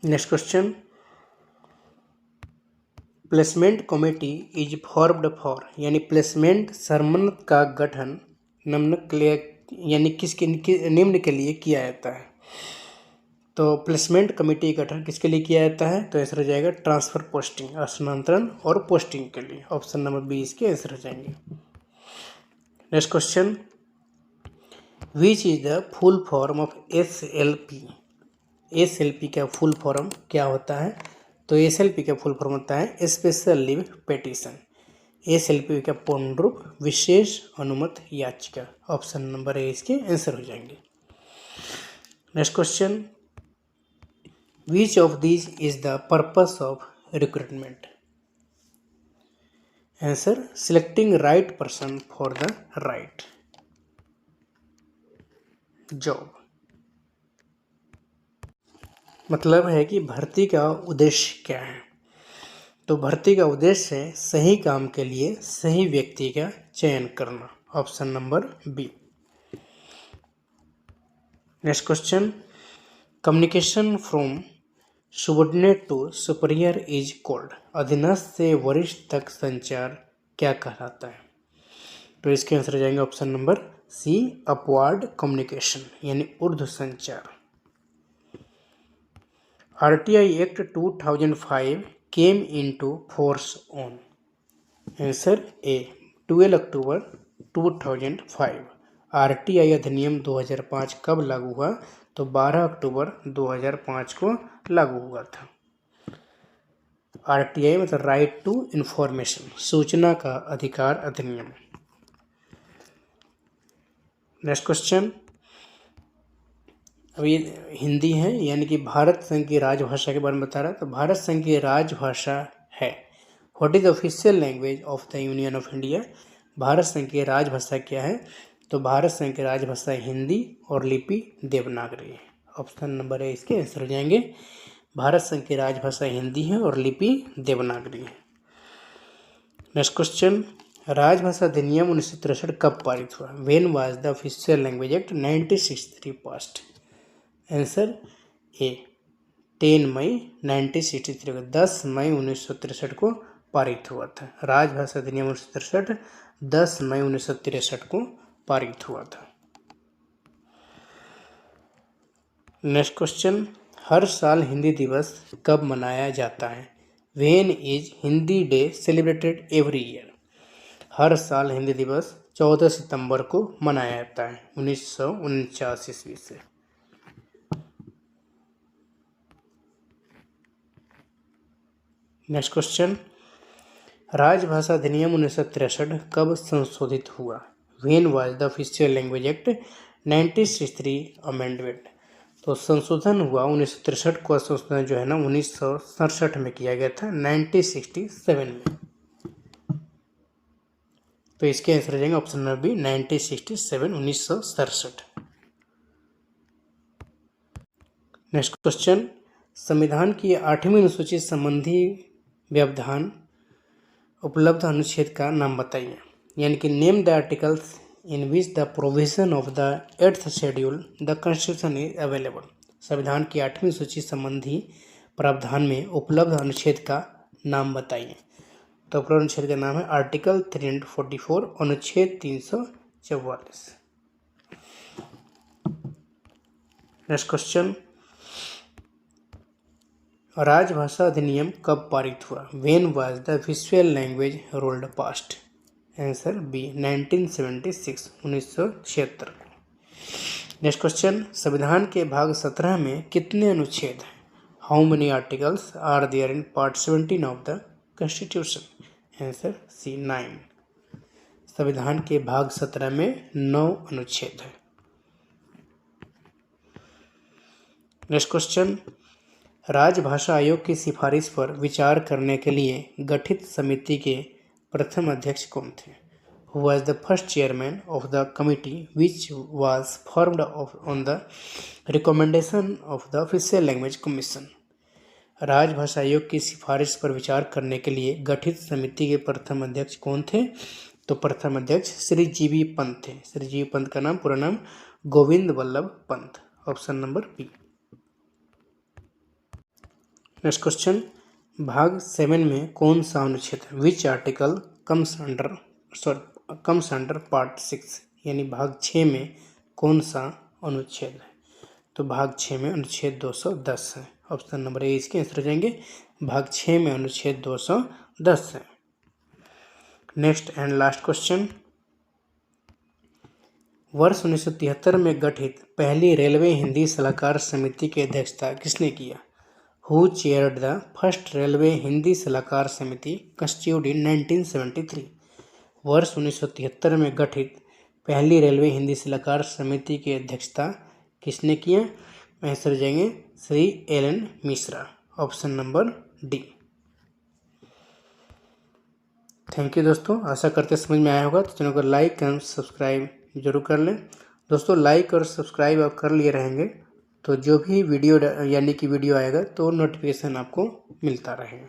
Speaker 1: Next question, placement committee is formed for, यानी प्लेसमेंट सर्वमत का गठन निम्न के लिए, यानी किसके निम्न के लिए किया जाता है? तो प्लेसमेंट कमेटी का गठन किसके लिए किया जाता है? तो आंसर हो जाएगा ट्रांसफर पोस्टिंग, स्थानांतरण और पोस्टिंग के लिए। ऑप्शन नंबर बी इसके आंसर हो जाएंगे। Next question, which is the full form of SLP? SLP का फुल फॉर्म क्या होता है? तो SLP का फुल फॉर्म होता है स्पेशल लीव पिटीशन। SLP का पूर्ण रूप विशेष अनुमति याचिका। ऑप्शन नंबर ए इसके आंसर हो जाएंगे। Next question, which of these is the purpose of recruitment? Answer, selecting right person for the right job. मतलब है कि भर्ती का उद्देश्य क्या है? तो भर्ती का उद्देश्य है सही काम के लिए सही व्यक्ति का चयन करना। Option number B. Next question, communication from subordinate to superior is called. अधीनस्थ से वरिष्ठ तक संचार क्या कहलाता है? तो इसके आंसर जाएंगे option number C, upward communication यानी ऊर्ध्व संचार। RTI act 2005 came into force on. Answer A, 12 October 2005। RTI अधिनियम 2005 कब लागू हुआ? तो 12 अक्टूबर 2005 को लागू हुआ था। RTI मतलब राइट टू इंफॉर्मेशन, सूचना का अधिकार अधिनियम। नेक्स्ट क्वेश्चन, अभी हिंदी है यानी कि भारत संघ की राजभाषा के बारे में बता रहा है। तो भारत संघ की राजभाषा है। What is official language of the union of India? Bharat संघ की राजभाषा क्या है? तो भारत संघ की राजभाषा हिंदी और लिपि देवनागरी है। ऑप्शन नंबर ए इसके आंसर हो जाएंगे। भारत संघ की राजभाषा हिंदी है और लिपि देवनागरी है। नेक्स्ट क्वेश्चन, राजभाषा अधिनियम 1963 कब पारित हुआ? When was the official language act 1963 passed? Answer A, 10 मई 1963 को, 10 मई 1963 को पारित हुआ था। राजभाषा अधिनियम 1963 10 मई 1963 को पारित हुआ था। नेक्स्ट क्वेश्चन, हर साल हिंदी दिवस कब मनाया जाता है? When is Hindi day celebrated every year? हर साल हिंदी दिवस 14 सितंबर को मनाया जाता है 1949 ईस्वी से। नेक्स्ट क्वेश्चन, राजभाषा अधिनियम 1963 कब संशोधित हुआ? When was the official language act 1963 amendment? तो संशोधन हुआ 1963 को, संशोधन जो है ना 1967 में किया गया था, 1967 में। तो इसके आंसर हो जाएंगे option number B, 1967, 1967। Next question, संविधान की 8वीं अनुसूची संबंधी व्यवधान उपलब्ध अनुच्छेद का नाम बताइए। यानी कि name the articles in which the provision of the 8th schedule the constitution is available. संविधान की 8वीं सूची संबंधी प्रावधान में उपलब्ध अनुच्छेद का नाम बताइए। तो उपलब्ध अनुच्छेद का नाम है आर्टिकल 344, अनुच्छेद 344। नेक्स्ट क्वेश्चन, राजभाषा अधिनियम कब पारित हुआ? When was the official language ruled passed? Answer B, 1976, 1976 को। नेक्स्ट क्वेश्चन, संविधान के भाग 17 में कितने अनुच्छेद हैं? How many articles are there in part 17 of the constitution? Answer C, 9। संविधान के भाग 17 में 9 अनुच्छेद हैं। नेक्स्ट क्वेश्चन, राजभाषा आयोग की सिफारिश पर विचार करने के लिए गठित समिति के प्रथम अध्यक्ष कौन थे? Who was the first chairman of the committee which was formed on the recommendation of the official language commission? राजभाषा आयोग की सिफारिश पर विचार करने के लिए गठित समिति के प्रथम अध्यक्ष कौन थे? तो प्रथम अध्यक्ष श्री जीवी पंत थे। श्री जीवी पंत का नाम, पूरा नाम Govind Vallabh Pant. Option number B. Next question, भाग 7 में कौन सा अनुच्छेद है? Which article comes under part 6? यानी भाग 6 में कौन सा अनुच्छेद है? तो भाग 6 में अनुच्छेद 210 है। ऑप्शन नंबर ए इसके आंसर हो जाएंगे, भाग 6 में अनुच्छेद 210 है। नेक्स्ट एंड लास्ट क्वेश्चन, वर्ष 1973 में गठित पहली रेलवे हिंदी सलाहकार समिति की अध्यक्षता किसने किया? Who chaired the first railway Hindi सलाहकार समिति कंस्टिट्यूट इन 1973? वर्ष 1973 में गठित पहली रेलवे हिंदी सलाहकार समिति की अध्यक्षता किसने किया? आंसर जाएंगे Shri LN. Mishra. Option number D. Thank you दोस्तों, आशा करते समझ में आया होगा। तो चैनल को लाइक एंड सब्सक्राइब जरूर कर लें। दोस्तों लाइक और सब्सक्राइब आप कर लिए रहेंगे तो जो भी वीडियो यानी कि वीडियो आएगा तो नोटिफिकेशन आपको मिलता रहेगा।